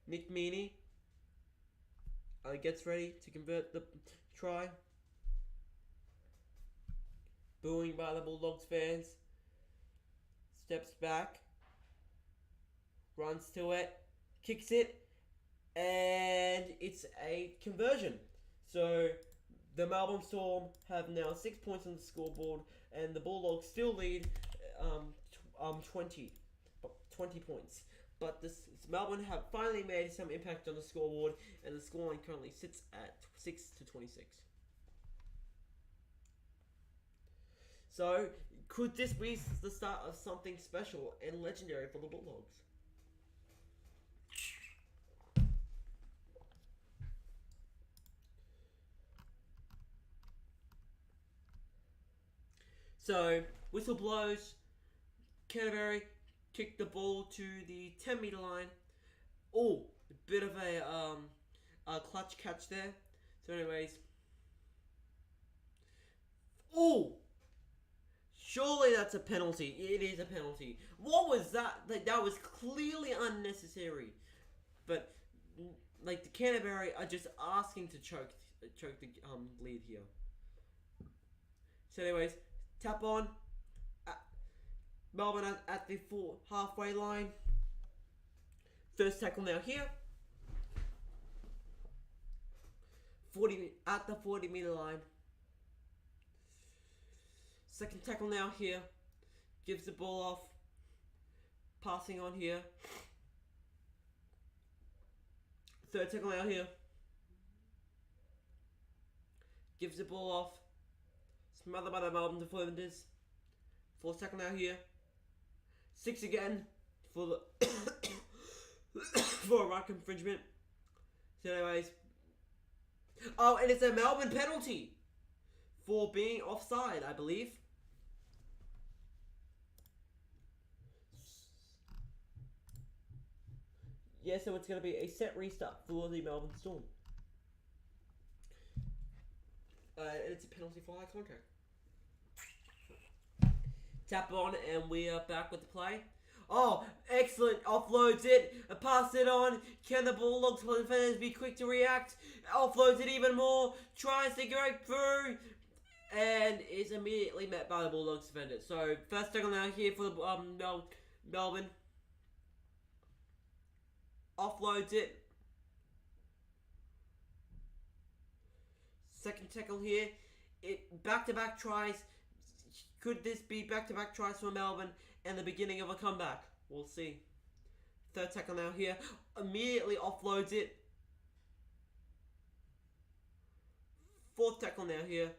Nick Meaney gets ready to convert the try. Booing by the Bulldogs fans. Steps back. Runs to it. Kicks it. And it's a conversion. So the Melbourne Storm have now 6 points on the scoreboard, and the Bulldogs still lead 20 points. But Melbourne have finally made some impact on the scoreboard, and the scoreline currently sits at 6 to 26. So, could this be the start of something special and legendary for the Bulldogs? So, whistle blows. Canterbury kick the ball to the 10 meter line. Oh, a bit of a clutch catch there. So anyways. Oh! Surely that's a penalty. It is a penalty. What was that? Like, that was clearly unnecessary. But, like, the Canterbury are just asking to choke the lead here. So anyways, tap on. Melbourne at the full halfway line. First tackle now here. 40 at the 40 meter line. Second tackle now here. Gives the ball off. Passing on here. Third tackle now here. Gives the ball off. Smothered by the Melbourne defenders. Fourth tackle now here. 6 again for the for a ruck infringement. So anyways. Oh, and it's a Melbourne penalty for being offside, I believe. Yeah, so it's going to be a set restart for the Melbourne Storm. and it's a penalty for high contact. Tap on, and we are back with the play. Oh, excellent. Offloads it. Pass it on. Can the Bulldogs defenders be quick to react? Offloads it even more. Tries to go through. And is immediately met by the Bulldogs defenders. So, first tackle now here for the Melbourne. Offloads it. Second tackle here. It back-to-back tries. Could this be back-to-back tries for Melbourne and the beginning of a comeback? We'll see. Third tackle now here. Immediately offloads it. Fourth tackle now here.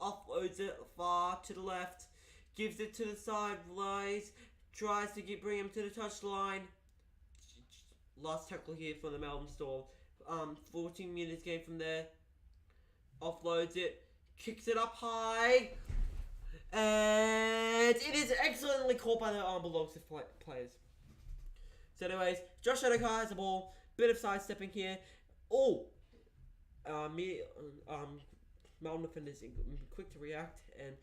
Offloads it far to the left. Gives it to the side. Lies. Tries to bring him to the touchline. Last tackle here for the Melbourne Storm. 14 minutes game from there. Offloads it. Kicks it up high. And it is excellently caught by the Bulldogs players. So anyways, Josh Adokar has the ball. Bit of sidestepping here. Oh! Melbourne defenders quick to react and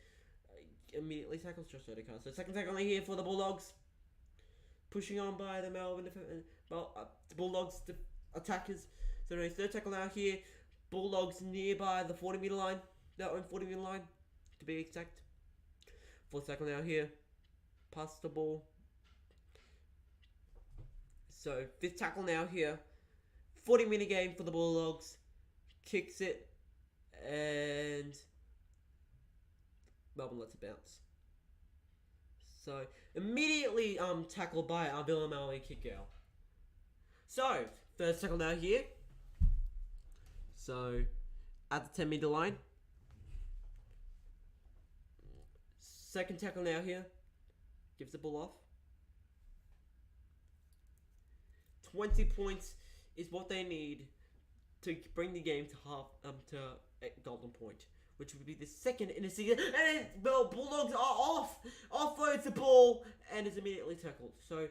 immediately tackles Josh Adokar. So second tackle here for the Bulldogs. Pushing on by the Melbourne the Bulldogs attackers. So anyways, third tackle now here. Bulldogs nearby the 40-meter line. That one, 40-meter line to be exact. Fourth tackle now here. Pass the ball. So, fifth tackle now here. 40-minute game for the Bulldogs. Kicks it. And Melbourne lets it bounce. So, immediately tackled by Villameli kick out. So, first tackle now here. So, at the 10-meter line. Second tackle now here. Gives the ball off. 20 points is what they need to bring the game to golden point, which would be the second in the season. And the Bulldogs are off. Offloads the ball and is immediately tackled. So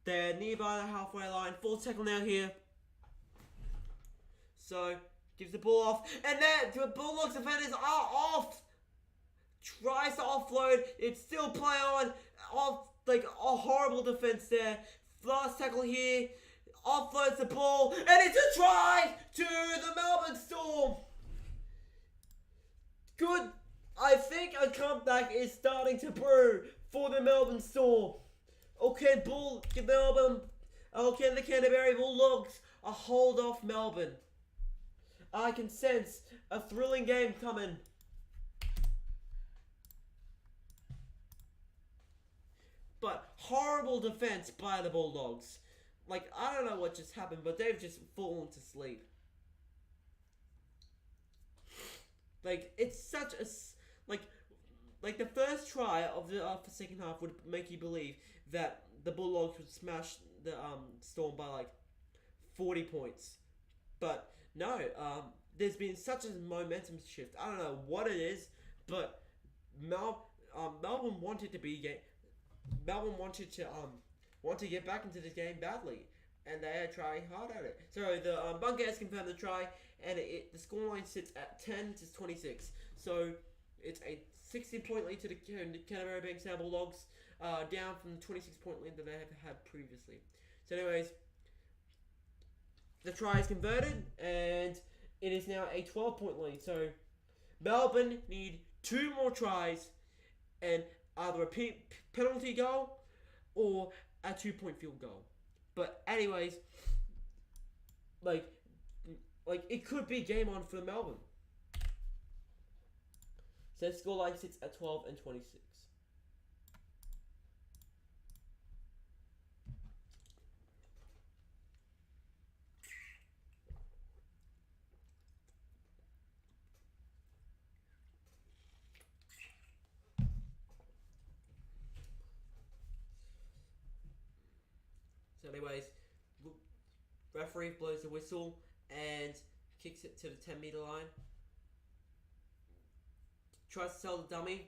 they're nearby the halfway line. Fourth tackle now here. So gives the ball off, and then the Bulldogs defenders are off. Tries to offload. It's still play on. Off, like a horrible defense there. Last tackle here. Offloads the ball. And it's a try to the Melbourne Storm. Good. I think a comeback is starting to brew for the Melbourne Storm. Okay, Melbourne. Okay, the Canterbury Bulldogs a hold off Melbourne. I can sense a thrilling game coming. But horrible defense by the Bulldogs. Like, I don't know what just happened, but they've just fallen to sleep. Like, it's such a... Like the first try of the second half would make you believe that the Bulldogs would smash the Storm by, like, 40 points. But, no, there's been such a momentum shift. I don't know what it is, but Melbourne wanted to be... Melbourne wanted to get back into this game badly, and they are trying hard at it. So the Bunkers confirmed the try, and the scoreline sits at 10-26. So it's a 16-point lead to the Canterbury-Bankstown Bulldogs, down from the 26-point lead that they have had previously. So anyways, the try is converted, and it is now a 12-point lead. So Melbourne need 2 more tries, and either a penalty goal or a 2-point field goal. But anyways, like it could be game on for Melbourne. So the scoreline sits at 12-26. So anyways, referee blows the whistle and kicks it to the 10-meter line. Tries to tell the dummy,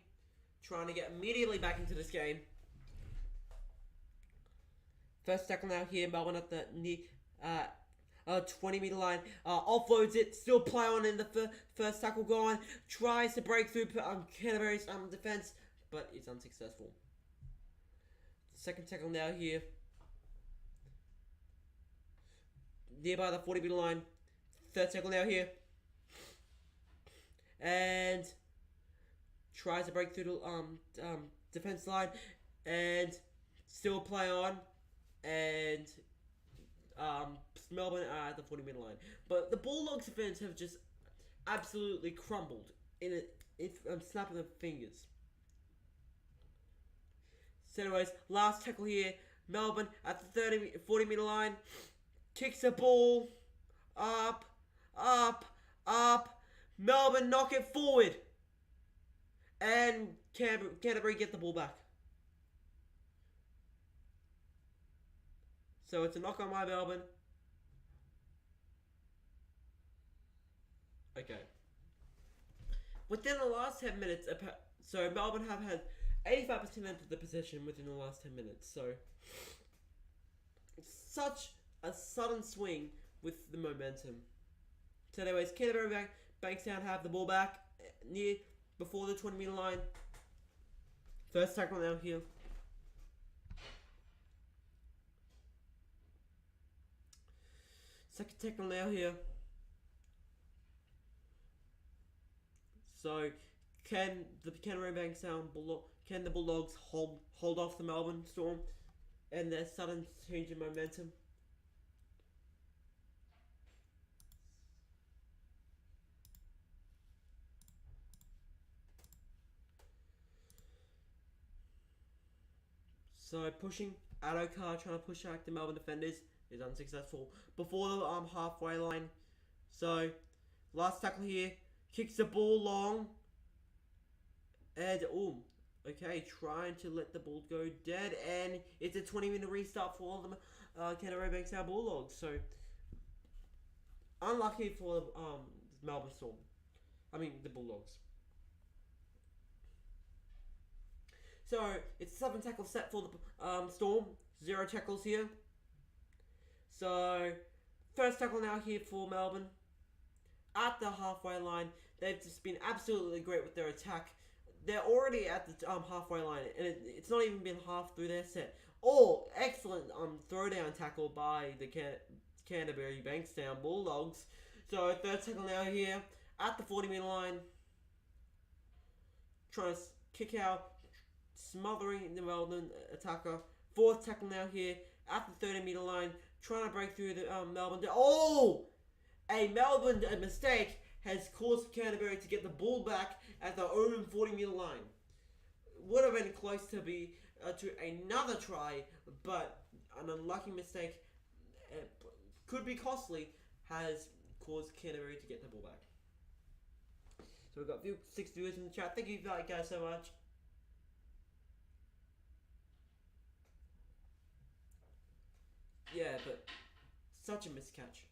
trying to get immediately back into this game. First tackle now here, Melbourne at the 20-meter line. Offloads it, still play on in the first tackle going. Tries to break through Canterbury's defense, but it's unsuccessful. Second tackle now here. Nearby the 40-meter line. Third tackle now here. And tries to break through the defense line. And still play on. And Melbourne are at the 40-meter line. But the Bulldogs defense have just absolutely crumbled in a snap of the fingers. So anyways, last tackle here. Melbourne at the 40-meter line. Kicks the ball. Up. Melbourne knock it forward. And Canterbury get the ball back. So it's a knock on my Melbourne. Okay. Within the last 10 minutes, so Melbourne have had 85% of the possession within the last 10 minutes. So it's such a sudden swing with the momentum. So anyways, Canterbury-Bankstown have the ball back before the 20-meter line. First tackle now here. Second tackle now here. So can the Canterbury-Bankstown can the Bulldogs hold off the Melbourne Storm and their sudden change in momentum? So pushing Adokar, trying to push back the Melbourne defenders, is unsuccessful before the halfway line. So last tackle here, kicks the ball long, and okay, trying to let the ball go dead, and it's a 20-minute restart for the Canterbury-Bankstown Bulldogs. So unlucky for the Melbourne Storm. I mean the Bulldogs. So it's 7 tackle set for the Storm. 0 tackles here. So first tackle now here for Melbourne. At the halfway line, they've just been absolutely great with their attack. They're already at the halfway line, and it's not even been half through their set. Excellent throwdown tackle by the Canterbury-Bankstown Bulldogs. So third tackle now here at the 40-meter line. Trying to kick out, smothering the Melbourne attacker. Fourth tackle now here at the 30-meter line. Trying to break through the Melbourne. A Melbourne mistake has caused Canterbury to get the ball back at their own 40-meter line. Would have been close to another try, but an unlucky mistake, could be costly, has caused Canterbury to get the ball back. So we've got 6 viewers in the chat. Thank you guys so much. Yeah, but such a miscatch.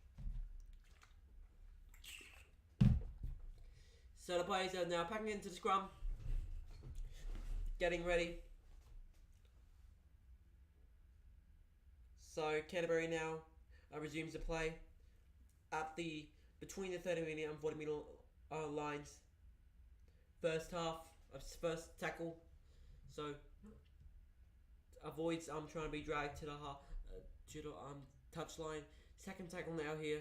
So the players are now packing into the scrum, getting ready. So Canterbury now resumes the play at between the 30-meter and 40-meter lines. First tackle. So avoids trying to be dragged to the touchline. Second tackle now here.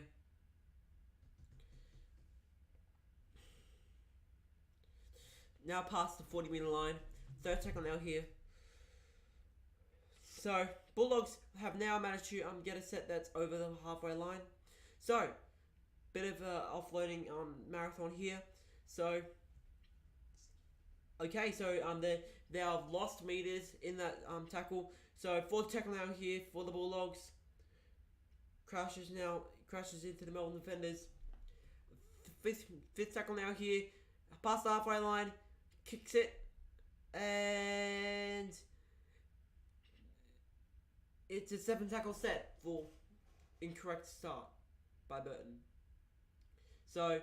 Now past the 40-meter line. Third tackle now here. So Bulldogs have now managed to get a set that's over the halfway line. So bit of offloading marathon here. So okay, so they have lost meters in that tackle. So fourth tackle now here for the Bulldogs. Crashes into the Melbourne defenders. Fifth tackle now here. Past the halfway line. Kicks it. And it's a 7 tackle set for incorrect start by Burton. So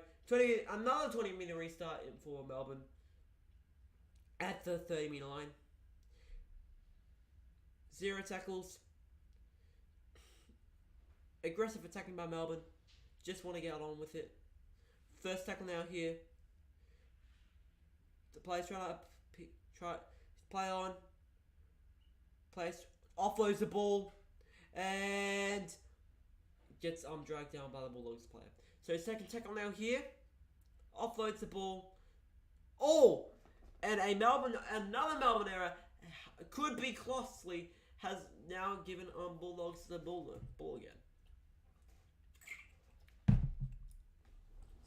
another 20-meter restart for Melbourne at the 30-meter line. 0 tackles. Aggressive attacking by Melbourne. Just want to get on with it. First tackle now here. The player's trying to play on. Plays offloads the ball and gets dragged down by the Bulldogs player. So second tackle now here. Offloads the ball. Oh! And another Melbourne error could be costly, has now given Bulldogs the ball again.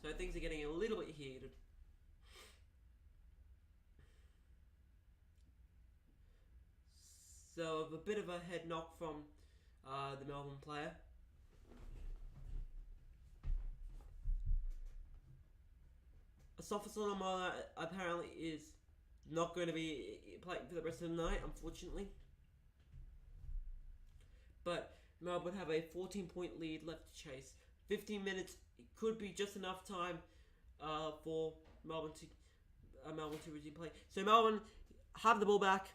So things are getting a little bit heated. So a bit of a head knock from the Melbourne player. Sofasana apparently is not going to be playing for the rest of the night, unfortunately. But Melbourne have a 14-point lead left to chase. 15 minutes, it could be just enough time for Melbourne to resume play. So Melbourne have the ball back.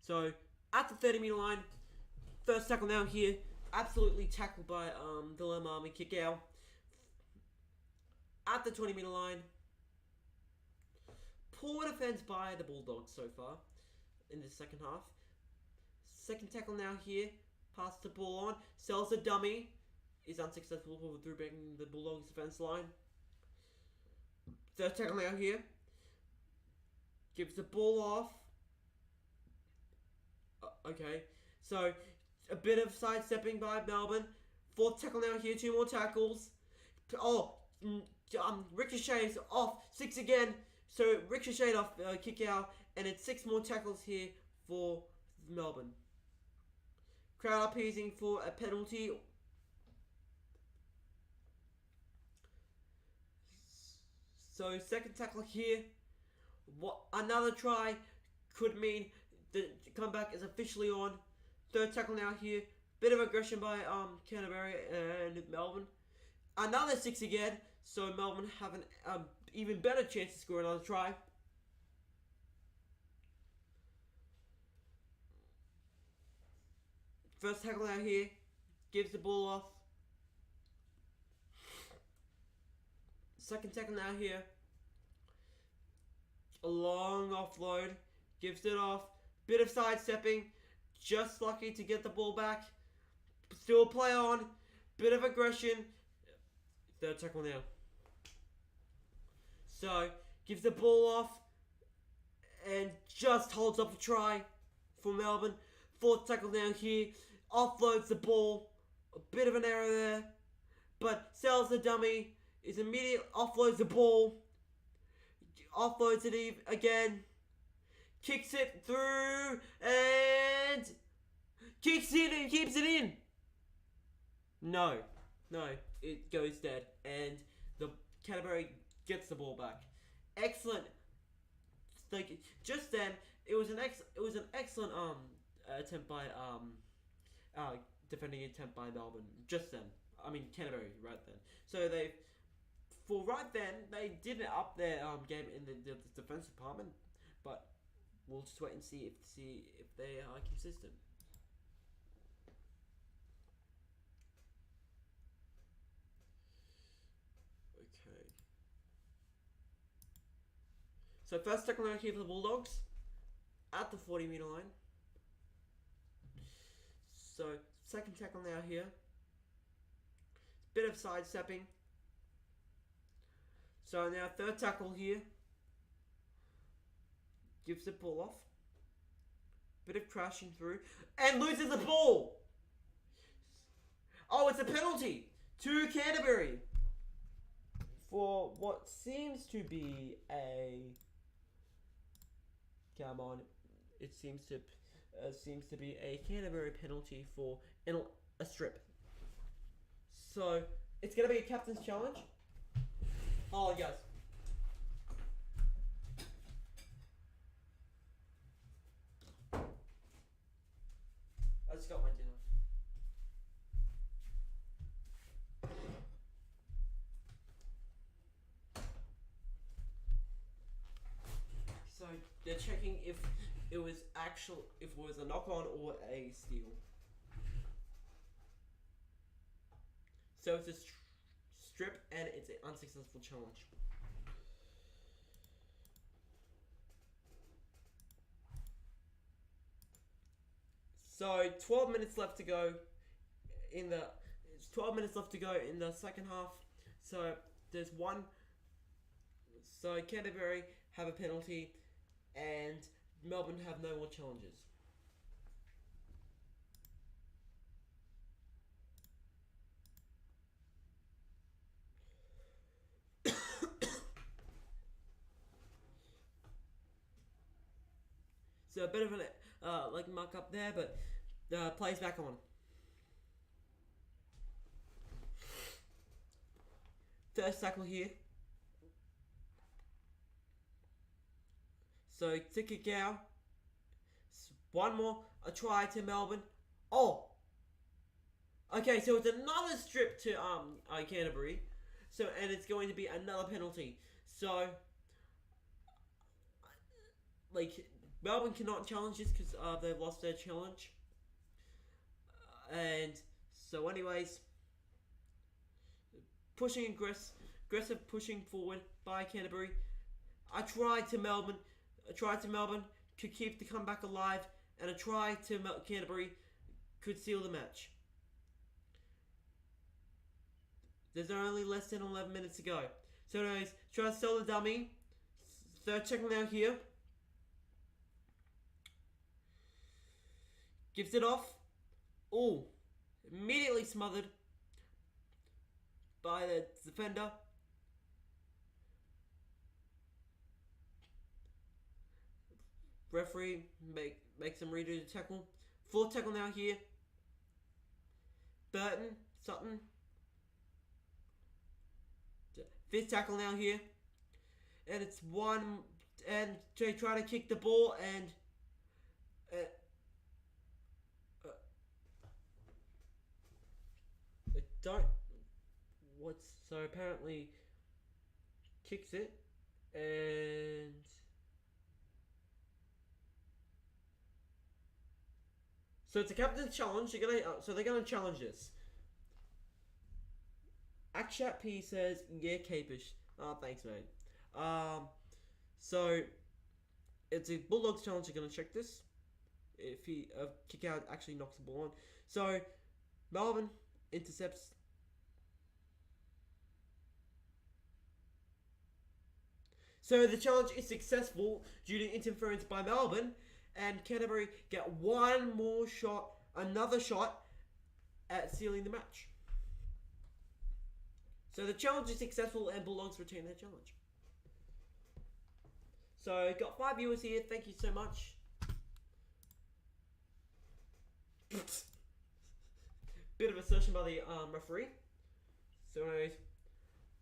So at the 30-metre line, first tackle now here, absolutely tackled by Dilemma kick out. At the 20-metre line, poor defense by the Bulldogs so far in the second half. Second tackle now here, pass the ball on, sells a dummy, is unsuccessful for through breaking the Bulldogs defense line. Third tackle now here, gives the ball off. Okay, so a bit of sidestepping by Melbourne. Fourth tackle now here, 2 more tackles. Ricochets off, 6 again. So ricochet off, kick out, and it's 6 more tackles here for Melbourne. Crowd appeasing for a penalty. So second tackle here. Another try could mean the comeback is officially on. Third tackle now here. Bit of aggression by Canterbury and Melbourne. Another 6 again. So Melbourne have an even better chance to score another try. First tackle out here. Gives the ball off. Second tackle now here. A long offload. Gives it off. Bit of sidestepping. Just lucky to get the ball back. Still play on. Bit of aggression. Third tackle now. So, gives the ball off. And just holds up a try for Melbourne. Fourth tackle down here. Offloads the ball. A bit of an error there. But sells the dummy. Is immediate. Offloads the ball. Offloads it again. Kicks it through. And kicks it and keeps it in. No. It goes dead. And the Canterbury gets the ball back. Excellent. Like just then, it was an excellent attempt by defending attempt by Melbourne. Just then, I mean Canterbury right then. So they didn't up their game in the defense department, but we'll just wait and see if they are consistent. Okay. So first tackle out here for the Bulldogs at the 40-metre line. So second tackle now here. Bit of sidestepping. So now third tackle here. Gives the ball off. Bit of crashing through. And loses the ball! Oh, it's a penalty to Canterbury for what seems to be a... Come on. It seems to be a Canterbury penalty for a strip. So, it's going to be a captain's challenge. Oh, yes. I just got my dinner. So, they're checking if it was a knock-on or a steal. So it's a strip, and it's an unsuccessful challenge. So 12 minutes left to go in the. It's 12 minutes left to go in the second half. So there's one. So Canterbury have a penalty, and Melbourne have no more challenges. So a bit of an like muck up there, but plays back on. First tackle here. So to kick out. One more. A try to Melbourne. Oh. Okay, so it's another strip to Canterbury. So and it's going to be another penalty. So like Melbourne cannot challenge this because they've lost their challenge. And so anyways, pushing aggressive pushing forward by Canterbury. A try to Melbourne could keep the comeback alive, and a try to Canterbury could seal the match. There's only less than 11 minutes to go. So anyways, try to sell the dummy. So checking out here. Gives it off. Oh, immediately smothered by the defender. Referee makes him redo the tackle. Fourth tackle now here. Burton, Sutton. Fifth tackle now here. And it's one, and they try to kick the ball, and they don't. So apparently kicks it, and so it's a captain's challenge. They're gonna challenge this. Akshat P says, yeah, capish. Oh, thanks, mate. So it's a Bulldogs challenge. They're gonna check this. If he kick out actually knocks the ball on. So Melbourne intercepts. So the challenge is successful due to interference by Melbourne, and Canterbury get one more shot, another shot at sealing the match. So the challenge is successful, and Bulldogs retain their challenge. So got 5 viewers here. Thank you so much. Bit of assertion by the referee. So anyways,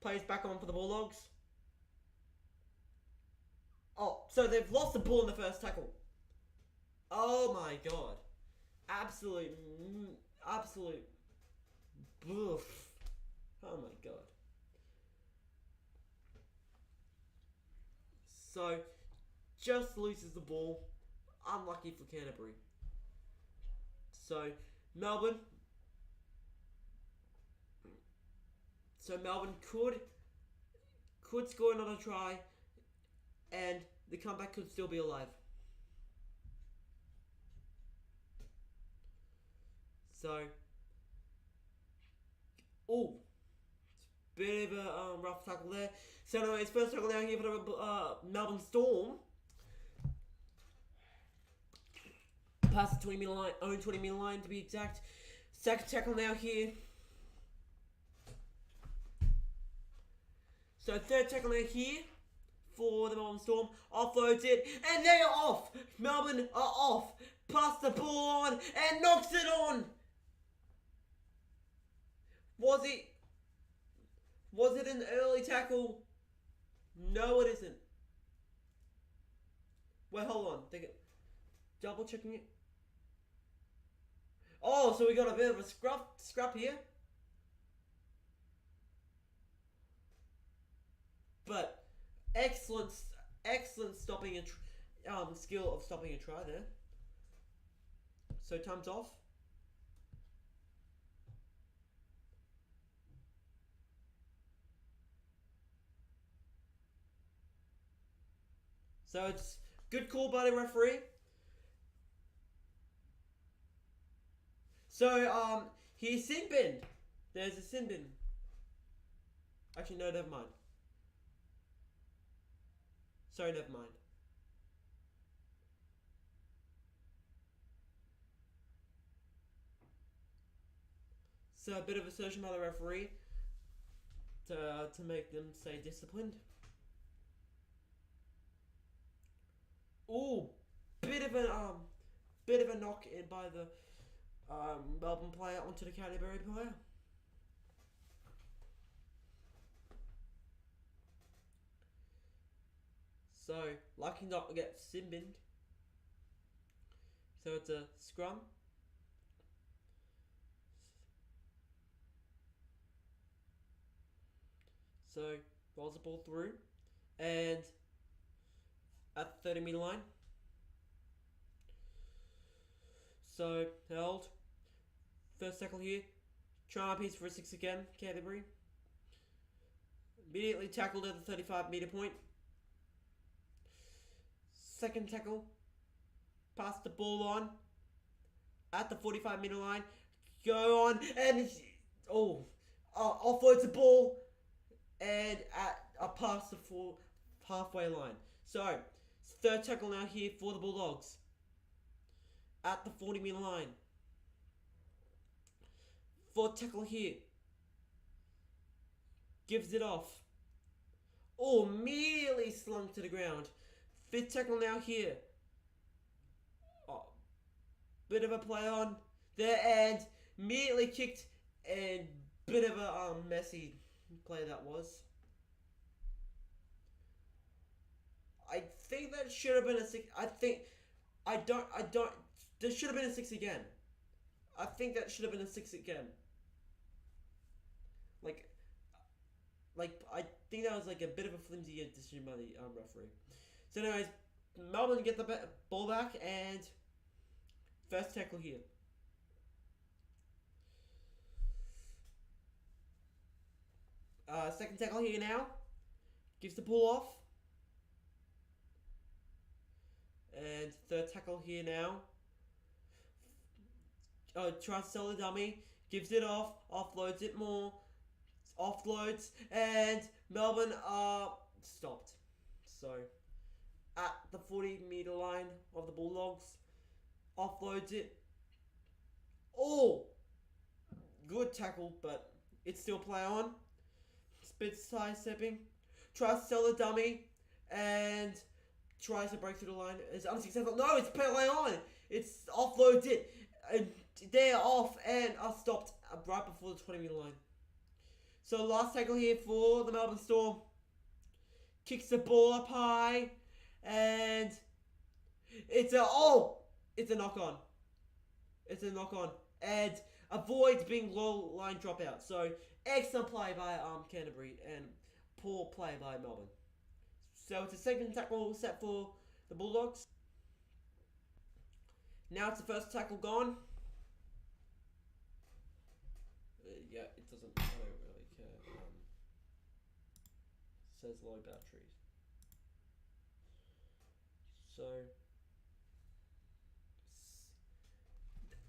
plays back on for the Bulldogs. Oh, so they've lost the ball in the first tackle. Oh my god. Absolute. Boof. Oh my god. So, just loses the ball. Unlucky for Canterbury. So, Melbourne. So Melbourne could score another try, and the comeback could still be alive. So, bit of a rough tackle there. So anyways, first tackle now here for the Melbourne Storm. Past the 20-metre line, own 20-metre line to be exact. Second tackle now here. So third tackle now here for the Melbourne Storm. Offloads it, and they are off. Melbourne are off. Pass the ball on and knocks it on. Was it an early tackle? No, it isn't. Wait, hold on. Double checking it. Oh, so we got a bit of a scrap here. But excellent stopping and skill of stopping a try there. So time's off. So it's good call by the referee. So he's sin bin. There's a sin bin. Actually, no, never mind. Sorry, never mind. So a bit of assertion by the referee to make them stay disciplined. Ooh, bit of a knock in by the Melbourne player onto the Canterbury player. So lucky not to get sin binned. So it's a scrum. So rolls the ball through, and at the 30-meter line. So held. First tackle here. Try piece for a 6 again. Canterbury. Immediately tackled at the 35-meter point. Second tackle. Pass the ball on at the 45-meter line. Go on and offloads the ball and at a pass the full halfway line. So third tackle now here for the Bulldogs at the 40-meter line. Fourth tackle here. Gives it off. Oh, immediately slung to the ground. Fifth tackle now here. Oh, bit of a play on there and immediately kicked, and bit of a messy play that was. I think that should have been a 6. There should have been a 6 again. I think that should have been a 6 again. I think that was like a bit of a flimsy decision by the referee. So anyways, Melbourne get the ball back and first tackle here. Second tackle here now. Gives the ball off. And third tackle here now. Tries to sell the dummy. Gives it off. Offloads it more. Offloads. And Melbourne are stopped. So, at the 40-meter line of the Bulldogs. Offloads it. Oh! Good tackle, but it's still play on. Spits sidestepping. Tries to sell the dummy. And tries to break through the line. It's unsuccessful. No, it's play on. It's offloads it. And they're off and are stopped right before the 20-meter line. So last tackle here for the Melbourne Storm. Kicks the ball up high. And it's a knock on. It's a knock on. And avoids being low line dropout. So excellent play by Canterbury and poor play by Melbourne. So it's a second tackle set for the Bulldogs. Now it's the first tackle gone. Yeah, it doesn't. I don't really care. Says low batteries. So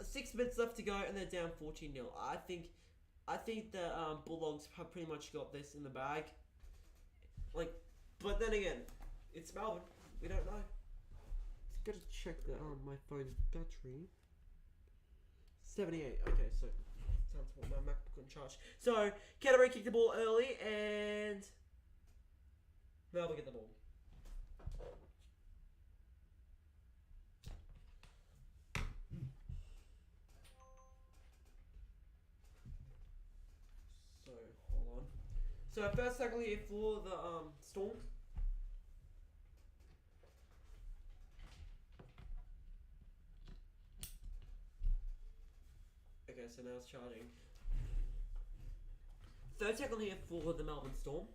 6 minutes left to go, and they're down 14-0. I think the Bulldogs have pretty much got this in the bag. But then again, it's Melbourne. We don't know. Just gotta check my phone's battery. 78. Okay, so sounds like my MacBook on charge. So Canterbury kicked the ball early, and Melbourne get the ball. So hold on. So first tackle here for the Storm. Okay, so now it's charging. Third tackle here for the Melbourne Storm.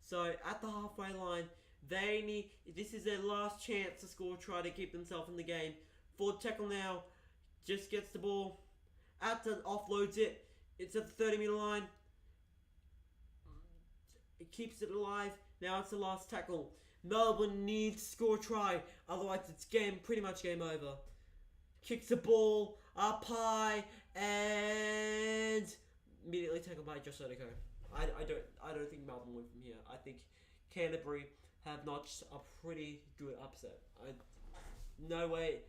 So at the halfway line, this is their last chance to score, try to keep themselves in the game. Fourth tackle now, just gets the ball, offloads it. It's at the 30-meter line. It keeps it alive. Now it's the last tackle. Melbourne needs to score a try, otherwise it's pretty much game over. Kicks the ball up high and immediately tackled by Josh Odeko. I don't think Melbourne win from here. I think Canterbury have notched a pretty good upset. No way.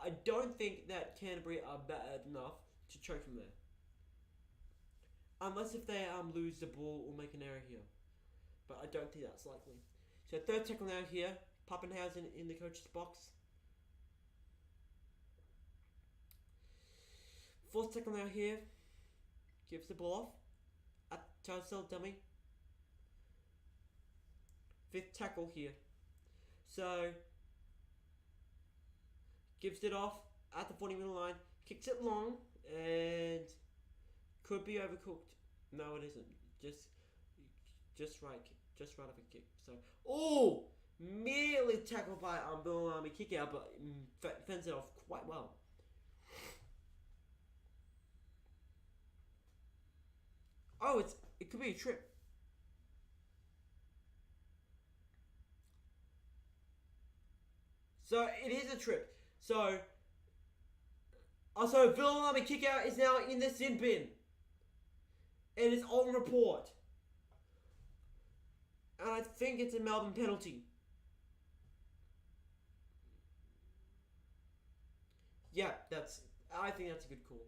I don't think that Canterbury are bad enough to choke from there. Unless if they lose the ball or make an error here. But I don't think that's likely. So third tackle now here. Pappenhausen in the coach's box. Fourth tackle now here. Gives the ball off. Tries to sell dummy. Fifth tackle here. So gives it off at the 40-meter line. Kicks it long and could be overcooked. No, it isn't. Just right of a kick. So immediately tackled by Bill Army kick out, but fends it off quite well. Oh, it could be a trip. So it is a trip. So Villanami kick out is now in the sin bin. And it's on report. And I think it's a Melbourne penalty. Yeah, I think that's a good call.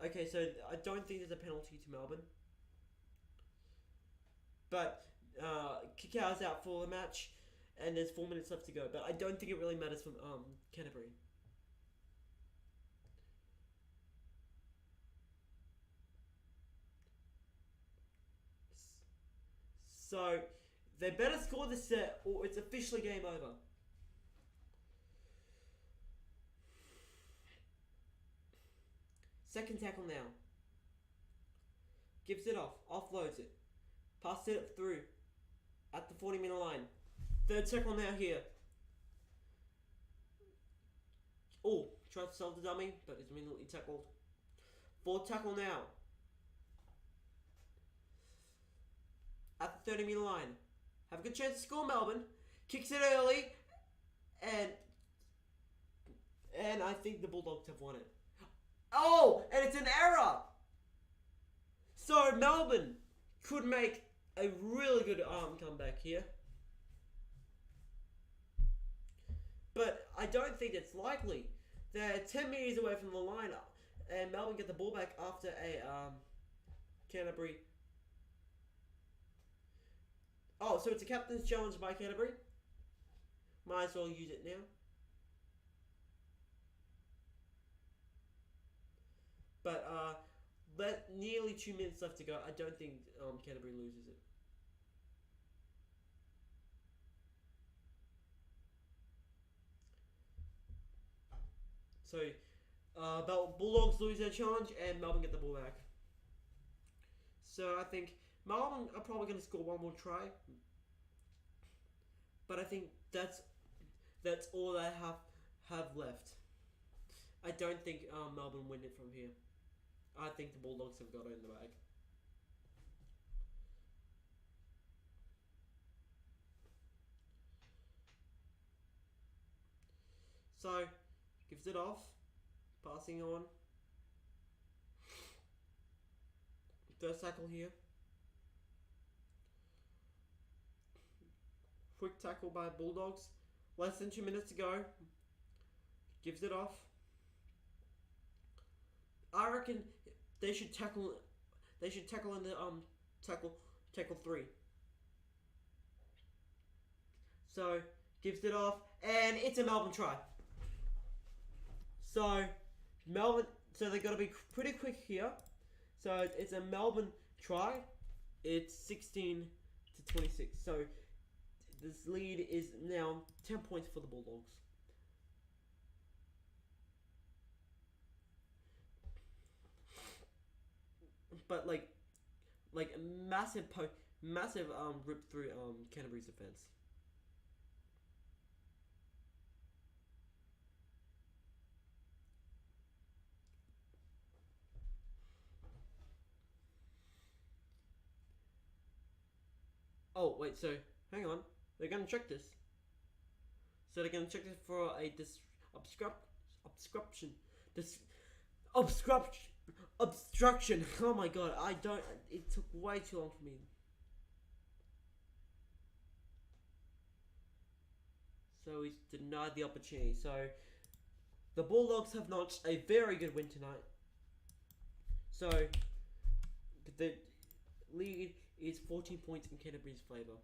Okay, so I don't think there's a penalty to Melbourne. But Kikau's out for the match, and there's 4 minutes left to go. But I don't think it really matters for Canterbury. So they better score the set, or it's officially game over. Second tackle now. Gives it off. Offloads it. Passes it through. At the 40-meter line. Third tackle now here. Tries to sell the dummy, but is immediately tackled. Fourth tackle now. At the 30-meter line. Have a good chance to score, Melbourne. Kicks it early. And I think the Bulldogs have won it. And it's an error. So Melbourne could make a really good comeback here. But I don't think it's likely. They're 10 meters away from the line, and Melbourne get the ball back after a Canterbury. So it's a captain's challenge by Canterbury. Might as well use it now. But nearly 2 minutes left to go. I don't think Canterbury loses it. So, Bulldogs lose their challenge and Melbourne get the ball back. So I think Melbourne are probably going to score one more try. But I think that's all they have left. I don't think Melbourne win it from here. I think the Bulldogs have got it in the bag. So, gives it off. Passing on. First tackle here. Quick tackle by Bulldogs. Less than 2 minutes to go. Gives it off. I reckon they should tackle. They should tackle in the tackle 3. So gives it off, and it's a Melbourne try. So Melbourne. So they got to be pretty quick here. So it's a Melbourne try. It's 16 to 26. So this lead is now 10 points for the Bulldogs. But like massive rip through Canterbury's defense. Oh wait, so hang on. They're gonna check this. So they're gonna check this for a obstruction. This obstruction. Oh my god, I don't. It took way too long for me. So he's denied the opportunity. So the Bulldogs have notched a very good win tonight. So the lead is 14 points in Canterbury's favour.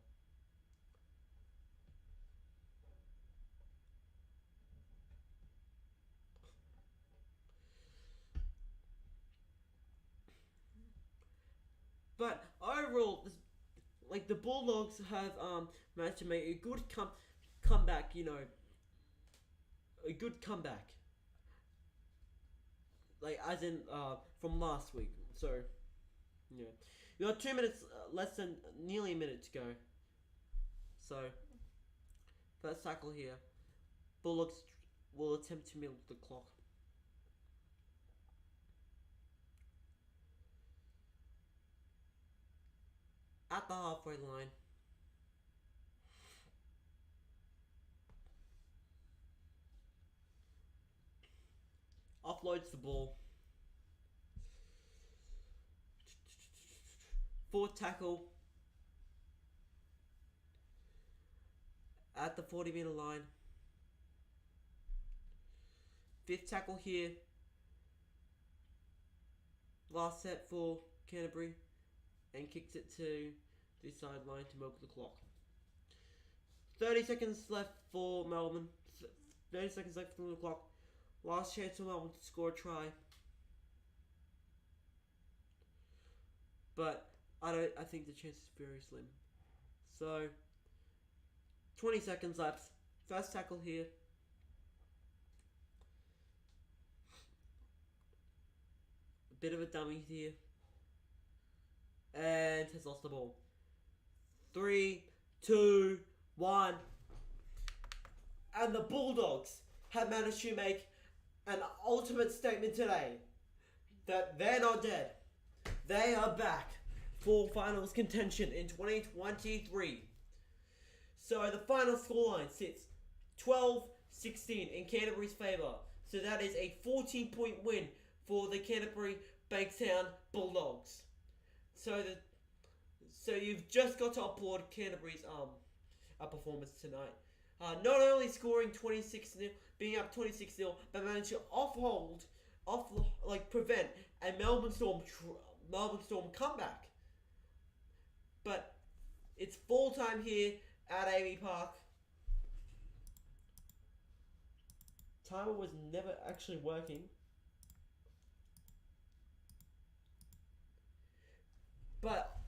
But overall, like the Bulldogs have managed to make a good comeback. You know, a good comeback. Like as in from last week. So yeah, you got 2 minutes less than nearly a minute to go. So first tackle here. Bulldogs will attempt to milk the clock. At the halfway line. Offloads the ball. Fourth tackle. At the 40-meter line. Fifth tackle here. Last set for Canterbury. And kicks it to the sideline to milk the clock. 30 seconds left for Melbourne. 30 seconds left on the clock. Last chance for Melbourne to score a try. But I think the chance is very slim. So 20 seconds left. First tackle here. A bit of a dummy here. And has lost the ball. 3, 2, 1. And the Bulldogs have managed to make an ultimate statement today that they're not dead. They are back for finals contention in 2023. So the final scoreline sits 12-16 in Canterbury's favour. So that is a 14-point win for the Canterbury-Bankstown Bulldogs. So you've just got to applaud Canterbury's performance tonight. Not only scoring 26-0, being up 26-0, but managed to prevent a Melbourne Storm comeback. But it's full time here at Amy Park. Timer was never actually working. But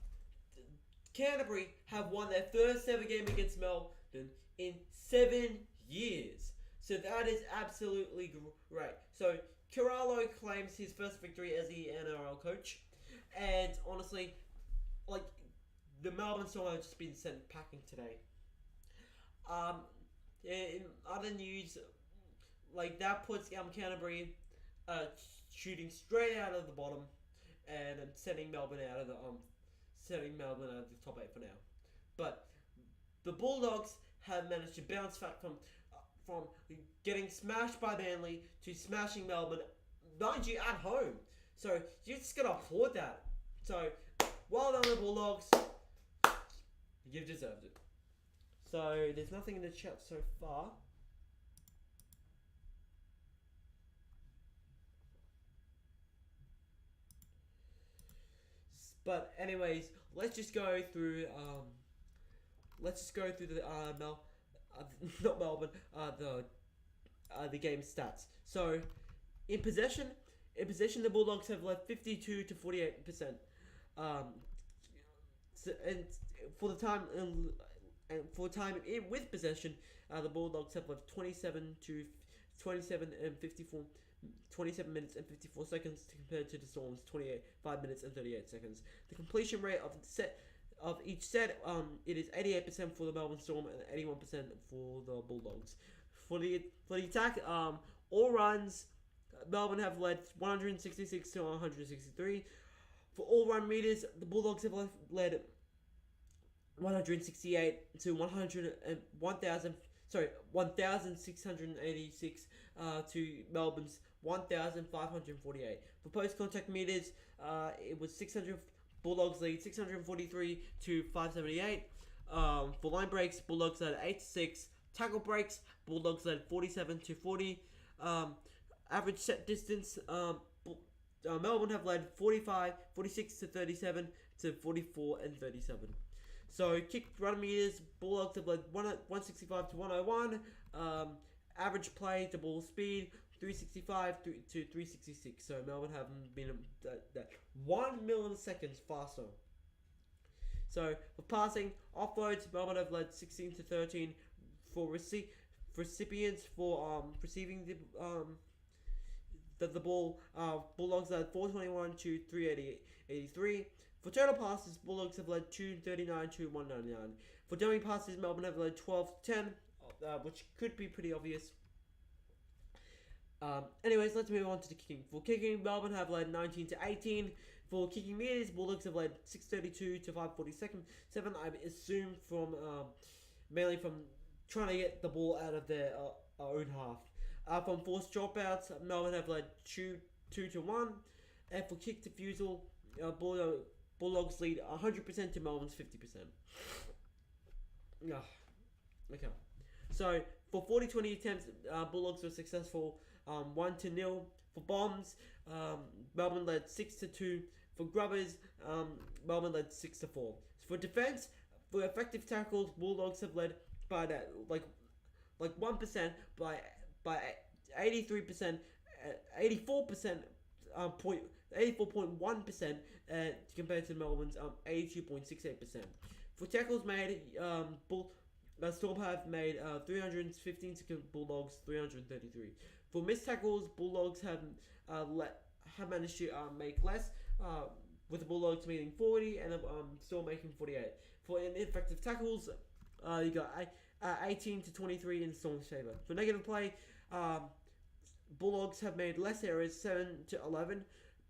Canterbury have won their first ever game against Melbourne in 7 years. So that is absolutely great. So Carallo claims his first victory as the NRL coach. And honestly, like, the Melbourne Storm have just been sent packing today. In other news, like, that puts Canterbury shooting straight out of the bottom and sending Melbourne out of the top 8 for now. But the Bulldogs have managed to bounce back from getting smashed by Manly to smashing Melbourne, mind you, at home. So you just gotta applaud that. So well done, the Bulldogs. You've deserved it. So there's nothing in the chat so far. But anyways, let's just go through the not Melbourne, the game stats. So in possession, the Bulldogs have led 52 to 48%. And for the time with possession, the Bulldogs have led 27 minutes and 54 seconds compared to the Storm's 5 minutes and 38 seconds. The completion rate of each set, it is 88% for the Melbourne Storm and 81% for the Bulldogs. For the attack, all runs, Melbourne have led 166 to 163. For all run meters, the Bulldogs have led 168 to 100 and 1,686 to Melbourne's 1,548. For post contact meters, it was 600. Bulldogs lead 643 to 578. For line breaks, Bulldogs led 8 to 6. Tackle breaks, Bulldogs led 47 to 40. Average set distance, Melbourne have led 46 to 37 to 44 and 37. So kick run meters, Bulldogs have led 165 to 101. Average play to ball speed, 365 to 366. So Melbourne haven't been that 1 milliseconds faster. So for passing, offloads, Melbourne have led 16 to 13. For recipients, for receiving the ball, Bulldogs led 421 to 383. For total passes, Bulldogs have led 239 to 199. For dummy passes, Melbourne have led 12 to 10, which could be pretty obvious. Anyways, let's move on to the kicking. For kicking, Melbourne have led 19 to 18. For kicking meters, Bulldogs have led 632 to 547. I assume mainly from trying to get the ball out of their own half. From forced dropouts, Melbourne have led 2 to 1. And for kick defusal, Bulldogs lead 100% to Melbourne's 50%. Okay. So for 40-20 attempts, Bulldogs were successful 1-0. For bombs, Melbourne led 6 to 2. For grubbers, Melbourne led 6 to 4. For defense, for effective tackles, Bulldogs have led by that like 1% by 83%, 84%, 84.1% compared to Melbourne's 82.68%. For tackles made, Storm have made 315 to Bulldogs 333. For missed tackles, Bulldogs have managed to make less, with the Bulldogs making 40 and Storm making 48. For ineffective tackles, you got 18 to 23 in Storm's favour. For negative play, Bulldogs have made less errors, 7 to 11.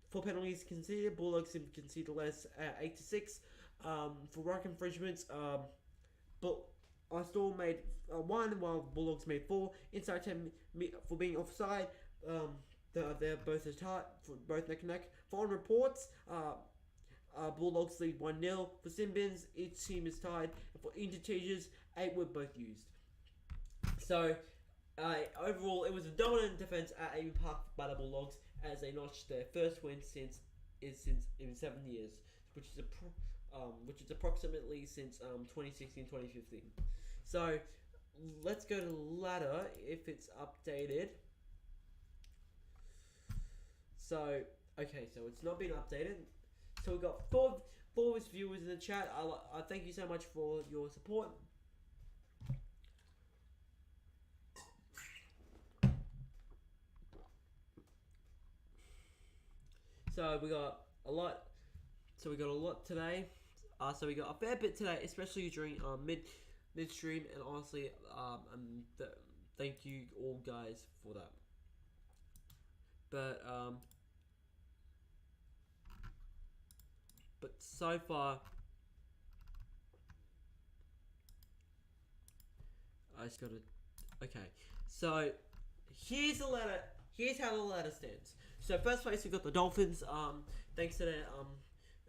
For penalties conceded, Bulldogs have conceded less, 8 to 6. For ruck infringements, Storm made 1, while Bulldogs made 4. Inside 10 for being offside, they're both for both neck and neck. For on reports, Bulldogs lead 1-0. For sin bins, each team is tied. And for interchanges, 8 were both used. So, overall, it was a dominant defense at Amy Park by the Bulldogs as they notched their first win since in 7 years, which is approximately since 2016-2015. So, let's go to the ladder if it's updated. So, okay, so it's not been updated. So we've got four viewers in the chat. I thank you so much for your support. So we got a lot. So we got a lot today. So we got a fair bit today, especially during midstream, and honestly, thank you all guys for that. But so far, I just gotta. Okay, so here's the ladder. Here's how the ladder stands. So first place we got the Dolphins. Thanks to their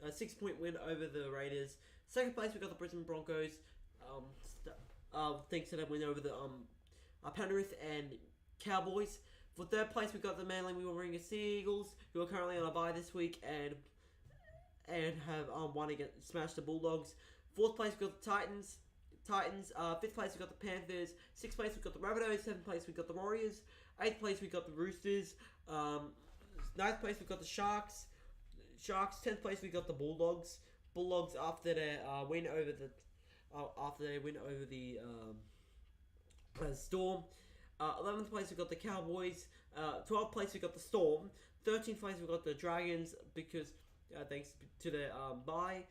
6-point win over the Raiders. Second place we got the Brisbane Broncos. Thanks to their win over the Penrith and Cowboys. For third place we got the Manly Warringah Sea Eagles, who are currently on a bye this week and have won against smashed the Bulldogs. Fourth place we got the Titans. Fifth place we got the Panthers. Sixth place we got the Rabbitohs. Seventh place we got the Warriors. Eighth place we got the Roosters. Ninth place we got the Sharks. 10th place we got the Bulldogs. After their win over the Storm. 11th place we got the Cowboys. 12th place we got the Storm. 13th place we got the Dragons because thanks to their bye,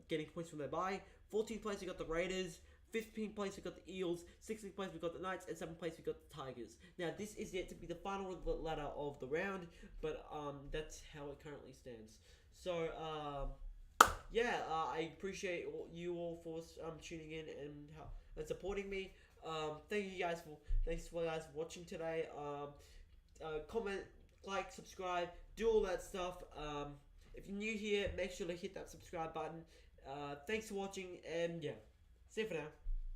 getting points from their bye. 14th place we got the Raiders. 15th place we got the Eels. 16th place we got the Knights, and 7th place we got the Tigers. Now this is yet to be the final ladder of the round, but that's how it currently stands. So yeah, I appreciate you all for tuning in and supporting me. Thank you guys for thanks for guys for watching today. Comment, like, subscribe, do all that stuff. If you're new here, make sure to hit that subscribe button. Thanks for watching, and yeah, see you for now.